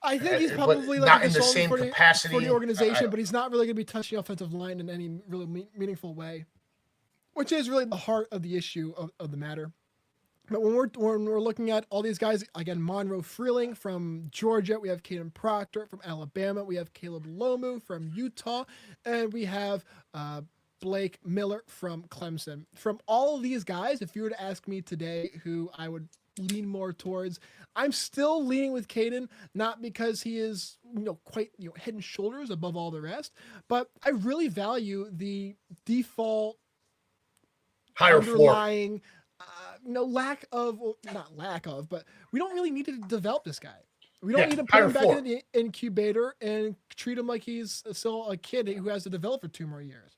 I think he's probably like not in the same capacity for the organization, but he's not really going to be touching the offensive line in any really meaningful way, which is really the heart of the issue of the matter. But when we're looking at all these guys, again, Monroe Freeling from Georgia, we have Caden Proctor from Alabama, we have Caleb Lomu from Utah, and we have Blake Miller from Clemson. From all of these guys, if you were to ask me today who I would lean more towards, I'm still leaning with Caden, not because he is quite head and shoulders above all the rest, but I really value the default higher floor. underlying lack of, well, not lack of, but we don't really need to develop this guy. We don't need to put him back in the incubator and treat him like he's still a kid who has to develop for 2 more years.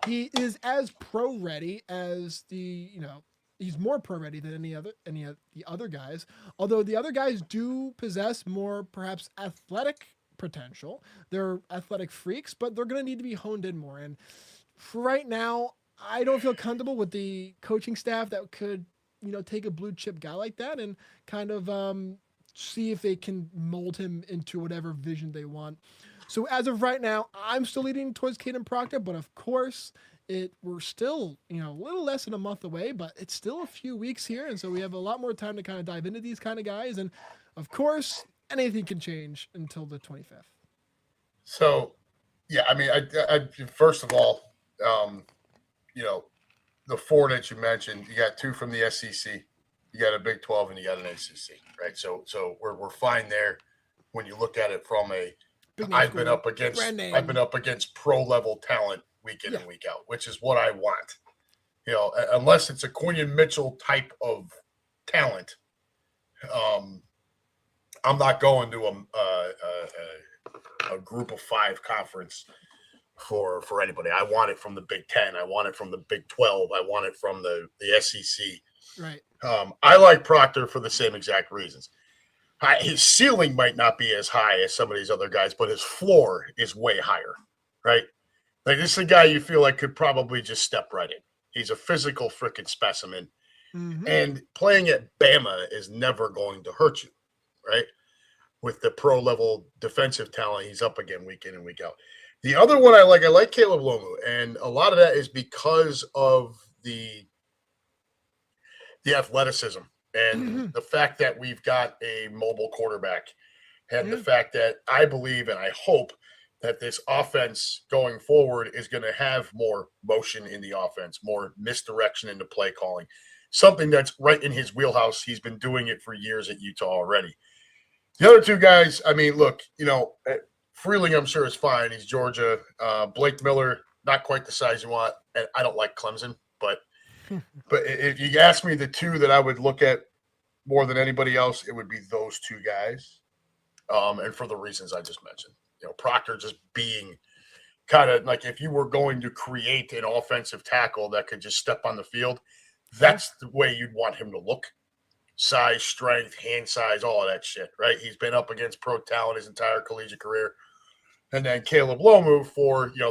He is as pro ready as he's more pro ready than any of the other guys. Although the other guys do possess more perhaps athletic potential. They're athletic freaks, but they're going to need to be honed in more. And for right now, I don't feel comfortable with the coaching staff that could, take a blue chip guy like that and kind of see if they can mold him into whatever vision they want. So as of right now, I'm still leaning towards Caden Proctor, but of course, we're still, a little less than a month away, but it's still a few weeks here, and so we have a lot more time to kind of dive into these kind of guys. And of course, anything can change until the 25th. So, yeah, I mean, I first of all, the 4 that you mentioned, you got 2 from the SEC, you got a Big 12, and you got an ACC, right? So we're fine there when you look at it from a. I've been up against pro level talent week in and week out, which is what I want. Unless it's a Quinion Mitchell type of talent, I'm not going to a group of 5 conference for anybody. I want it from the Big 10. I want it from the Big 12. I want it from the SEC. Right. I like Proctor for the same exact reasons. His ceiling might not be as high as some of these other guys, but his floor is way higher, right? Like, this is a guy you feel like could probably just step right in. He's a physical freaking specimen. Mm-hmm. And playing at Bama is never going to hurt you, right? With the pro-level defensive talent he's up again week in and week out. The other one I like Caleb Lomu, and a lot of that is because of the athleticism and the fact that we've got a mobile quarterback, and the fact that I believe and I hope that this offense going forward is going to have more motion in the offense, more misdirection into play calling, something that's right in his wheelhouse. He's been doing it for years at Utah already. The other 2 guys, I mean, look, Freeling, I'm sure, is fine. He's Georgia. Blake Miller, not quite the size you want. And I don't like Clemson, but if you ask me the 2 that I would look at more than anybody else, it would be those 2 guys. And for the reasons I just mentioned. Proctor just being kind of like, if you were going to create an offensive tackle that could just step on the field, that's the way you'd want him to look. Size, strength, hand size, all of that shit, right? He's been up against pro talent his entire collegiate career. And then Caleb Lomu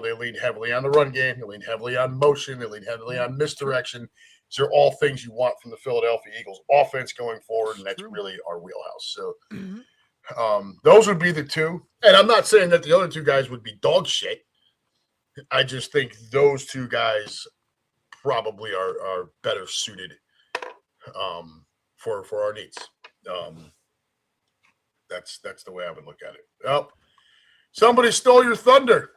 they lean heavily on the run game. They lean heavily on motion. They lean heavily on misdirection. These are all things you want from the Philadelphia Eagles offense going forward, and that's really our wheelhouse. So those would be the 2. And I'm not saying that the other 2 guys would be dog shit. I just think those 2 guys probably are better suited for our needs. That's the way I would look at it. Oh, somebody stole your thunder.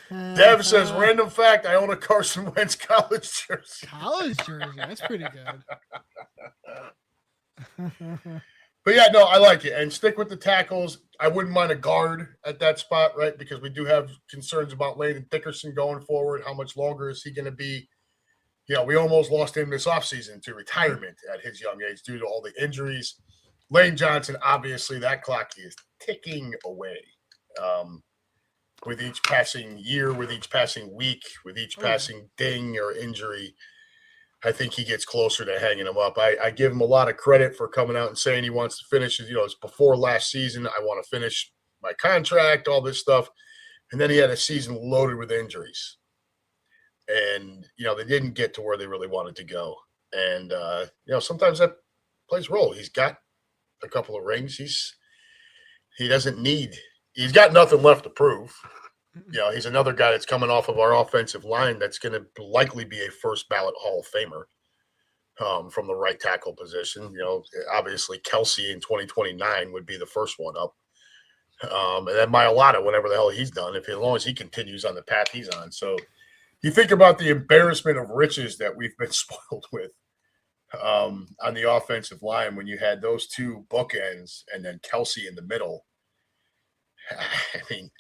Dev says, random fact, I own a Carson Wentz college jersey. College jersey? That's pretty good. But yeah, no, I like it. And stick with the tackles. I wouldn't mind a guard at that spot, right? Because we do have concerns about Landon Dickerson going forward. How much longer is he going to be? We almost lost him this offseason to retirement at his young age due to all the injuries. Lane Johnson, obviously, that clock is ticking away. With each passing year, with each passing week, with each passing ding or injury, I think he gets closer to hanging him up. I give him a lot of credit for coming out and saying he wants to finish. It's before last season. I want to finish my contract, all this stuff. And then he had a season loaded with injuries. And, they didn't get to where they really wanted to go. And, sometimes that plays a role. He's got a couple of rings. He's got nothing left to prove. He's another guy that's coming off of our offensive line that's going to likely be a first ballot Hall of Famer. from the right tackle position. Obviously Kelsey in 2029 would be the first one up. And then Mailata, whatever the hell he's done, as long as he continues on the path he's on. So you think about the embarrassment of riches that we've been spoiled with on the offensive line when you had those two bookends and then Kelsey in the middle. I mean,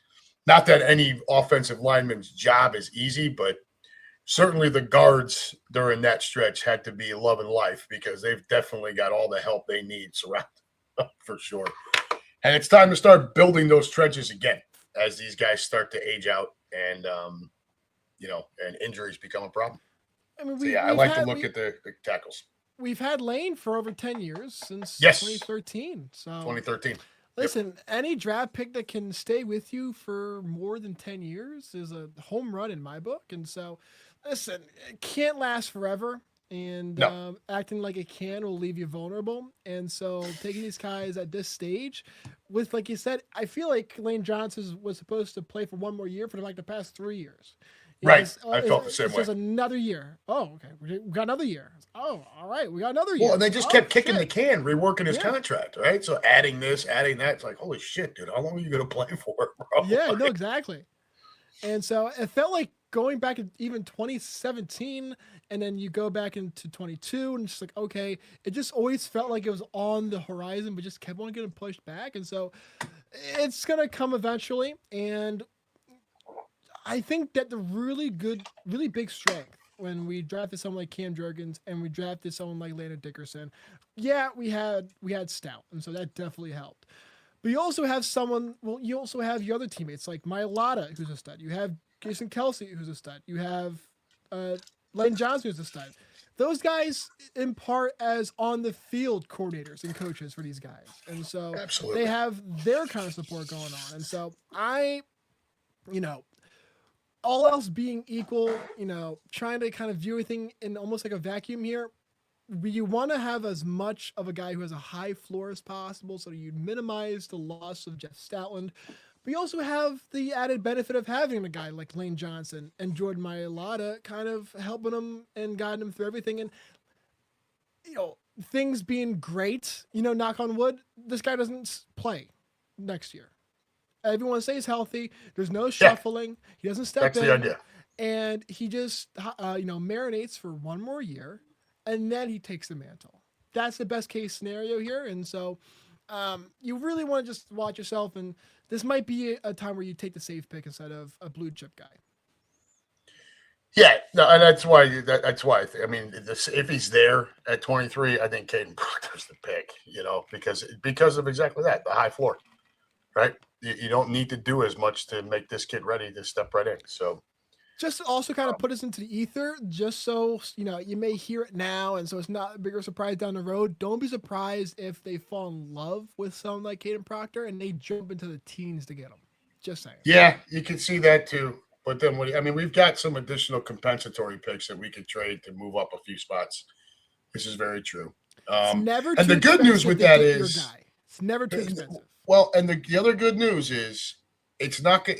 not that any offensive lineman's job is easy, but certainly the guards during that stretch had to be love and life because they've definitely got all the help they need surrounded for sure. And it's time to start building those trenches again as these guys start to age out and, and injuries become a problem. I mean, I like to look at the tackles. We've had Lane for over 10 years since 2013. So 2013. Listen, any draft pick that can stay with you for more than 10 years is a home run in my book. And so, listen, it can't last forever. And acting like it can will leave you vulnerable. And so taking these guys at this stage with, like you said, I feel like Lane Johnson was supposed to play for one more year for like the past 3 years. Right. I felt the same way. Just another year. Oh, okay. We got another year. Oh, all right. We got another year. Well, and they just kept kicking the can, reworking his contract, right? So adding this, adding that. It's like, holy shit, dude. How long are you going to play for, bro? Yeah, no, exactly. And so it felt like going back in even 2017, and then you go back into 22, and it's just like, okay, it just always felt like it was on the horizon, but just kept on getting pushed back. And so it's going to come eventually. And I think that the really big strength when we drafted someone like Cam Jurgens and we drafted someone like Landon Dickerson, we had Stout, and so that definitely helped. But you also have you also have your other teammates like Mailata, who's a stud. You have Jason Kelsey, who's a stud. You have Lane Johnson, who's a stud. Those guys, in part, as on the field coordinators and coaches for these guys, and so they have their kind of support going on. And so all else being equal, trying to kind of view everything in almost like a vacuum here, you want to have as much of a guy who has a high floor as possible so you minimize the loss of Jeff Stoutland. But you also have the added benefit of having a guy like Lane Johnson and Jordan Mailata kind of helping him and guiding him through everything. And, things being great, knock on wood, this guy doesn't play next year. Everyone stays healthy. There's no shuffling. Yeah. He doesn't step in. That's the idea. And he just, marinates for one more year, and then he takes the mantle. That's the best case scenario here. And so you really want to just watch yourself, and this might be a time where you take the safe pick instead of a blue chip guy. Yeah, no, and that's why. If he's there at 23, I think Caden Proctor's the pick. Because of exactly that, the high floor, right? You don't need to do as much to make this kid ready to step right in. So, just to also kind of put us into the ether, just so you may hear it now, and so it's not a bigger surprise down the road. Don't be surprised if they fall in love with someone like Caden Proctor and they jump into the teens to get him. Just saying. Yeah, you can see that too. But then, we've got some additional compensatory picks that we could trade to move up a few spots. This is very true. It's never and the good news with that is it's never too expensive. Well, and the other good news is it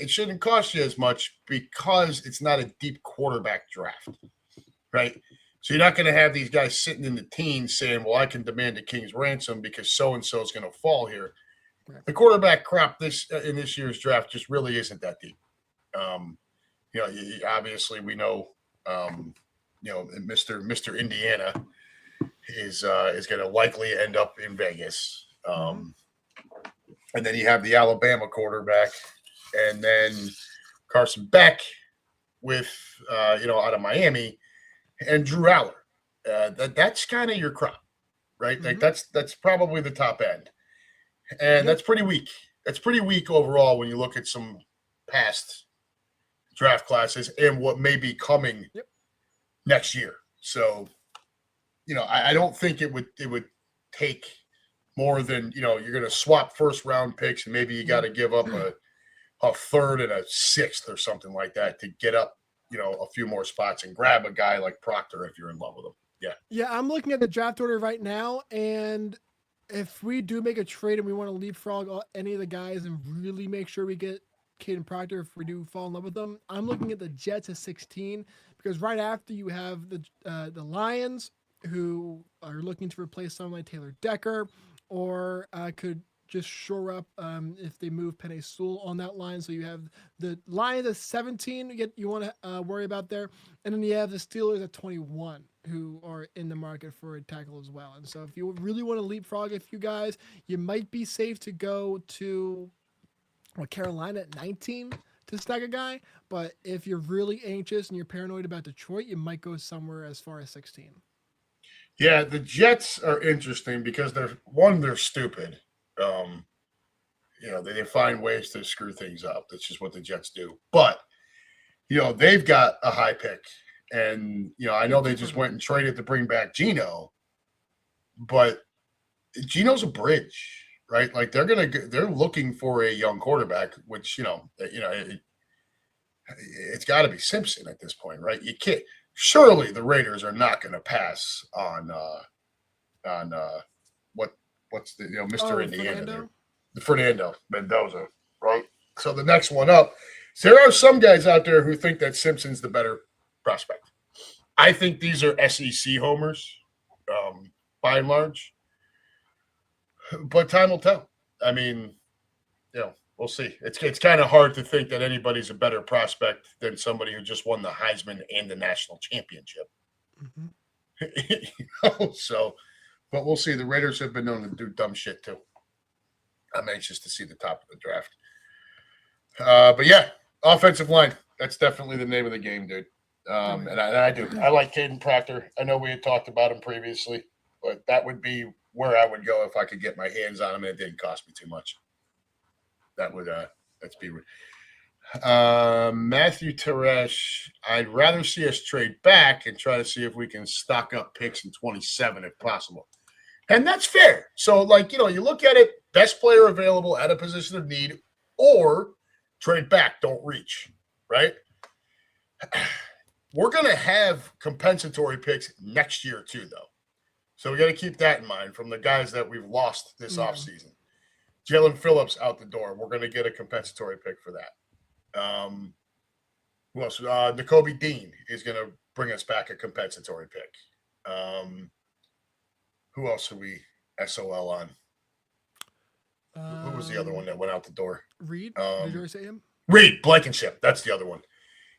shouldn't cost you as much because it's not a deep quarterback draft, right? So you're not going to have these guys sitting in the teens saying, well, I can demand a king's ransom because so-and-so is going to fall here. Right. The quarterback crop in this year's draft just really isn't that deep. Obviously we know, Mr. Indiana is going to likely end up in Vegas. And then you have the Alabama quarterback, and then Carson Beck with out of Miami, and Drew Aller. That's kind of your crop, right? Mm-hmm. Like that's probably the top end, and that's pretty weak. That's pretty weak overall when you look at some past draft classes and what may be coming next year. So, I don't think it would take more than, you're going to swap first round picks and maybe you got to give up a third and a sixth or something like that to get up, a few more spots and grab a guy like Proctor if you're in love with him. Yeah. Yeah. I'm looking at the draft order right now. And if we do make a trade and we want to leapfrog any of the guys and really make sure we get Caden Proctor, if we do fall in love with them, I'm looking at the Jets at 16 because right after you have the Lions, who are looking to replace someone like Taylor Decker, or could just shore up if they move Penny Sewell on that line. So you have the Lions at 17 you want to worry about there. And then you have the Steelers at 21 who are in the market for a tackle as well. And so if you really want to leapfrog a few guys, you might be safe to go to Carolina at 19 to stack a guy. But if you're really anxious and you're paranoid about Detroit, you might go somewhere as far as 16. Yeah, the Jets are interesting because they're stupid. Um, they find ways to screw things up. That's just what the Jets do. But they've got a high pick, and I know they just went and traded to bring back Geno, but Geno's a bridge, right? Like they're looking for a young quarterback, which it's got to be Simpson at this point, right? You can't. Surely the Raiders are not going to pass on what's the Mr. Indiana, the Fernando Mendoza, right? So the next one up. So there are some guys out there who think that Simpson's the better prospect. I think these are SEC homers, by and large, but time will tell. I mean, we'll see. It's kind of hard to think that anybody's a better prospect than somebody who just won the Heisman and the national championship. Mm-hmm. So, but we'll see. The Raiders have been known to do dumb shit too. I'm anxious to see the top of the draft. But yeah, offensive line. That's definitely the name of the game, dude. And I do. I like Caden Proctor. I know we had talked about him previously, but that would be where I would go if I could get my hands on him and it didn't cost me too much. That would let's be Matthew Teresh. I'd rather see us trade back and try to see if we can stock up picks in 27 if possible. And that's fair. So, you look at it, best player available at a position of need, or trade back, don't reach, right? We're going to have compensatory picks next year too, though. So we got to keep that in mind from the guys that we've lost this offseason. Jalen Phillips out the door. We're going to get a compensatory pick for that. Who else? N'Kobe Dean is going to bring us back a compensatory pick. Who else are we SOL on? Who was the other one that went out the door? Reed. Did you already say him? Reed Blankenship. That's the other one.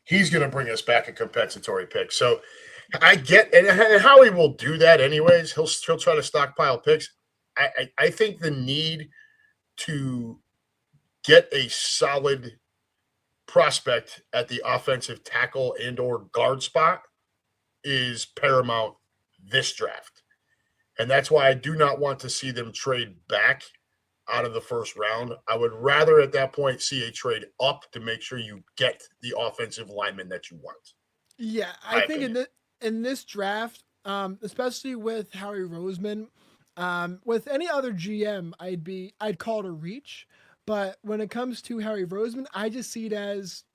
He's going to bring us back a compensatory pick. So I get, and Howie will do that anyways. He'll try to stockpile picks. I think the need to get a solid prospect at the offensive tackle and or guard spot is paramount this draft. And that's why I do not want to see them trade back out of the first round. I would rather at that point see a trade up to make sure you get the offensive lineman that you want. Yeah, I think in this draft, especially with Howie Roseman, with any other GM, I'd call it a reach. But when it comes to Howie Roseman, I just see it as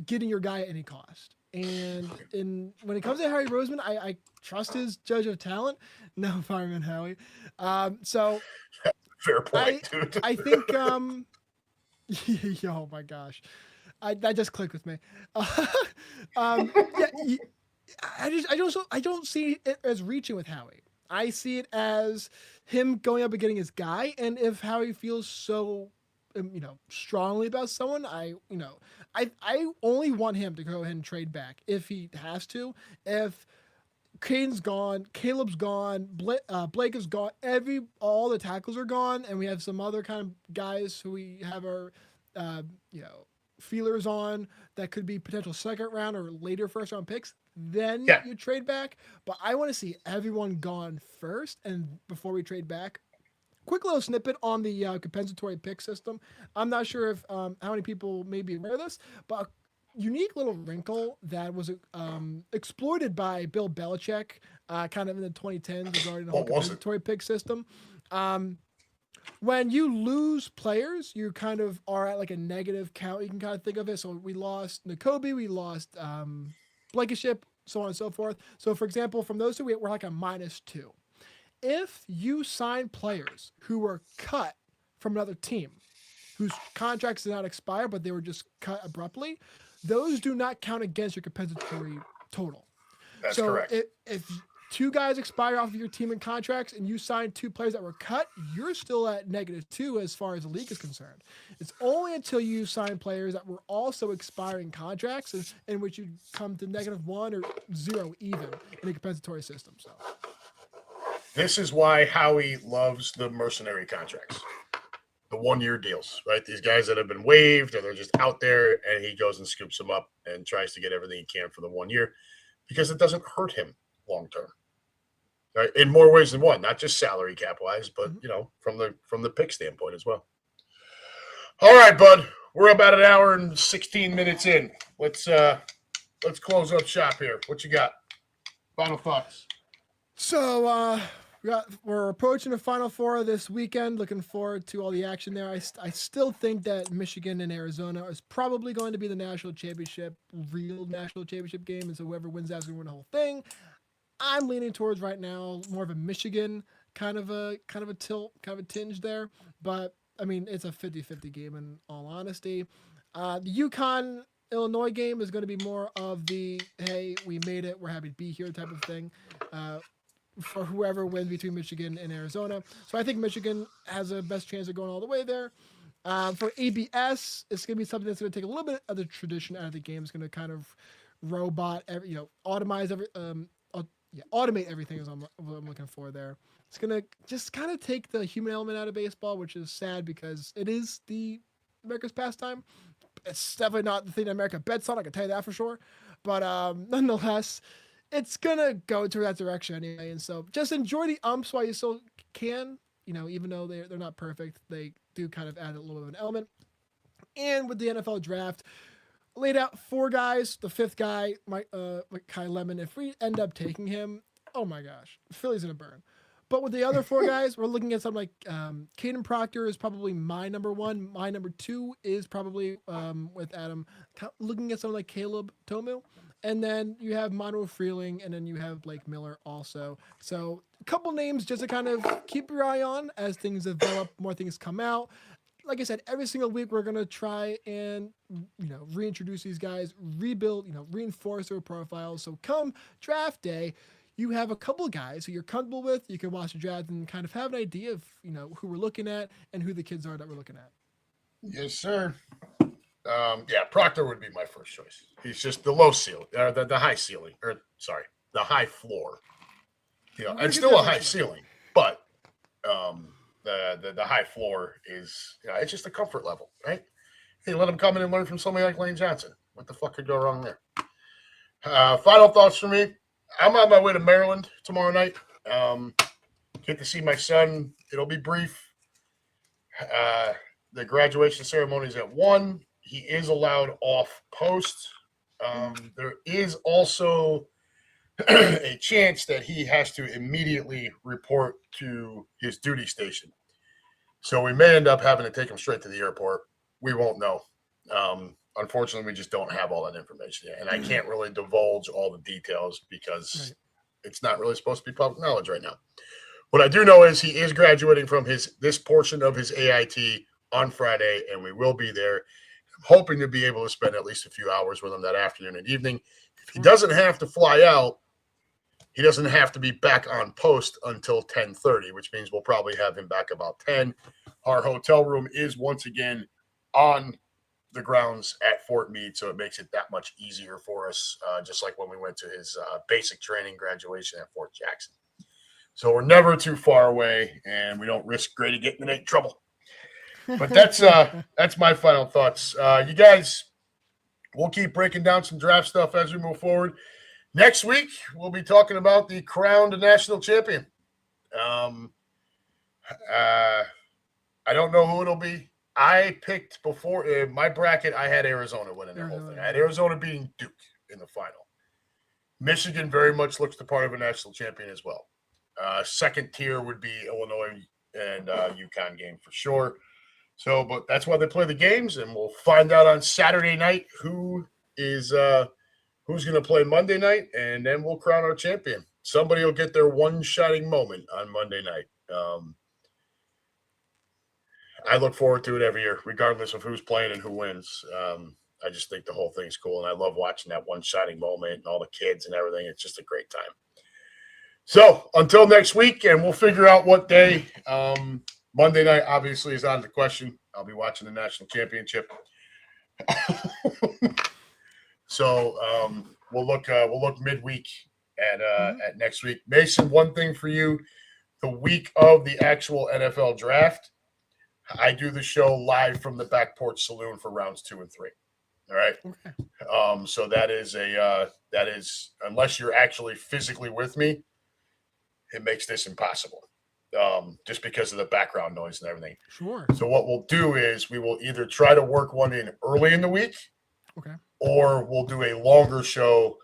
getting your guy at any cost. And when it comes to Howie Roseman, I trust his judge of talent. No, fireman Howie. So fair point, dude. I think oh my gosh, that just clicked with me. Yeah, I don't see it as reaching with Howie. I see it as him going up and getting his guy, and if Howie feels so, strongly about someone, I only want him to go ahead and trade back if he has to. If Caden's gone, Caleb's gone, Blake is gone, all the tackles are gone, and we have some other kind of guys who we have our, feelers on that could be potential second round or later first round picks. Then you trade back, but I want to see everyone gone first, and before we trade back. Quick little snippet on the compensatory pick system. I'm not sure if how many people may be aware of this, but a unique little wrinkle that was exploited by Bill Belichick, kind of in the 2010s regarding the whole compensatory pick system. When you lose players, you kind of are at like a negative count. You can kind of think of it. So we lost N'Kobe, we lost Blankenship, so on and so forth. So, for example, from those two, we're like a -2. If you sign players who were cut from another team, whose contracts did not expire, but they were just cut abruptly, those do not count against your compensatory total. That's correct. If 2 guys expire off of your team in contracts and you sign 2 players that were cut, you're still at -2 as far as the league is concerned. It's only until you sign players that were also expiring contracts in which you come to -1 or 0 even in a compensatory system. So this is why Howie loves the mercenary contracts, the 1-year deals, right? These guys that have been waived or they're just out there, and he goes and scoops them up and tries to get everything he can for the 1 year because it doesn't hurt him long term. Right? In more ways than one, not just salary cap wise, but from the pick standpoint as well. All right, bud. We're about an hour and 16 minutes in. Let's close up shop here. What you got? Final thoughts. So we're approaching the Final Four this weekend. Looking forward to all the action there. I still think that Michigan and Arizona is probably going to be the national championship, real national championship game, and so whoever wins that's going to win the whole thing. I'm leaning towards right now more of a Michigan kind of a tilt, kind of a tinge there. But I mean, it's a 50-50 game in all honesty. The UConn Illinois game is going to be more of the, hey, we made it, we're happy to be here type of thing for whoever wins between Michigan and Arizona. So I think Michigan has the best chance of going all the way there. For ABS, it's going to be something that's going to take a little bit of the tradition out of the game. It's going to kind of automate everything is what I'm looking for there. It's going to just kind of take the human element out of baseball, which is sad because it is the America's pastime. It's definitely not the thing that America bets on, I can tell you that for sure. But nonetheless, it's going to go to that direction anyway. And so just enjoy the umps while you still can, even though they're not perfect, they do kind of add a little bit of an element. And with the NFL draft, laid out 4 guys. The 5th guy, Kai Lemon. If we end up taking him, oh my gosh, Philly's gonna burn. But with the other 4 guys, we're looking at something like Caden Proctor is probably my number 1. My number 2 is probably with Adam. Looking at something like Caleb Tomu. And then you have Monroe Freeling, and then you have Blake Miller also. So a couple names just to kind of keep your eye on as things develop, more things come out. Like I said, every single week we're going to try and, reintroduce these guys, rebuild, reinforce their profiles. So come draft day, you have a couple of guys who you're comfortable with. You can watch the draft and kind of have an idea of, who we're looking at and who the kids are that we're looking at. Yes, sir. Proctor would be my first choice. He's just the low ceiling, the high ceiling, the high floor. And still a high ceiling, but the high floor is it's just a comfort level, right? Hey, let him come in and learn from somebody like Lane Johnson. What the fuck could go wrong there? Final thoughts for me. I'm on my way to Maryland tomorrow night. Get to see my son. It'll be brief. The graduation ceremony is at 1:00. He is allowed off post. There is also a chance that he has to immediately report to his duty station. So we may end up having to take him straight to the airport. We won't know. Unfortunately, we just don't have all that information yet. And I can't really divulge all the details because it's not really supposed to be public knowledge right now. What I do know is he is graduating from this portion of his AIT on Friday, and we will be there. I'm hoping to be able to spend at least a few hours with him that afternoon and evening. If he doesn't have to fly out, he doesn't have to be back on post until 10:30, which means we'll probably have him back about 10. Our hotel room is once again on the grounds at Fort Meade, so it makes it that much easier for us, just like when we went to his basic training graduation at Fort Jackson. So we're never too far away, and we don't risk Grady getting in any trouble. But that's my final thoughts. You guys, we'll keep breaking down some draft stuff as we move forward. Next week, we'll be talking about the crowned national champion. I don't know who it'll be. I picked before in my bracket, I had Arizona winning the whole thing. I had Arizona beating Duke in the final. Michigan very much looks the part of a national champion as well. Second tier would be Illinois and UConn game for sure. So, but that's why they play the games, and we'll find out on Saturday night who's going to play Monday night, and then we'll crown our champion. Somebody will get their one shining moment on Monday night. I look forward to it every year, regardless of who's playing and who wins. I just think the whole thing's cool, and I love watching that one shining moment and all the kids and everything. It's just a great time. So until next week, and we'll figure out what day. Monday night obviously is out of the question. I'll be watching the national championship. So we'll look midweek at next week. Mason, one thing for you: the week of the actual NFL draft, I do the show live from the back porch saloon for rounds 2 and 3. All right. Okay. So that is unless you're actually physically with me, it makes this impossible. Just because of the background noise and everything. Sure. So what we'll do is we will either try to work one in early in the week, Okay, or we'll do a longer show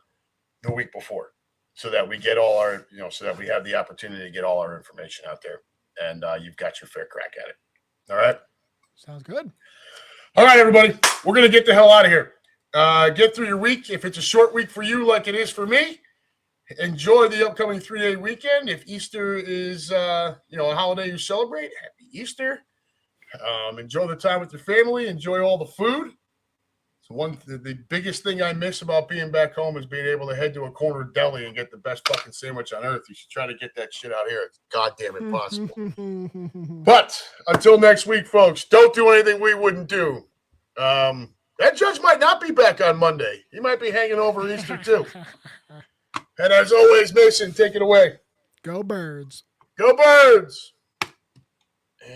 the week before, so that we get all our, so that we have the opportunity to get all our information out there, and you've got your fair crack at it. All right. sounds good. All right, everybody, we're gonna get the hell out of here. Get through your week. If it's a short week for you, like it is for me, enjoy the upcoming 3-day weekend. If Easter is, a holiday you celebrate, happy Easter. Enjoy the time with your family. Enjoy all the food. So the biggest thing I miss about being back home is being able to head to a corner deli and get the best fucking sandwich on earth. You should try to get that shit out here. It's goddamn impossible. But until next week, folks, don't do anything we wouldn't do. That judge might not be back on Monday. He might be hanging over Easter too. And as always, Mason, take it away. Go Birds. Go Birds!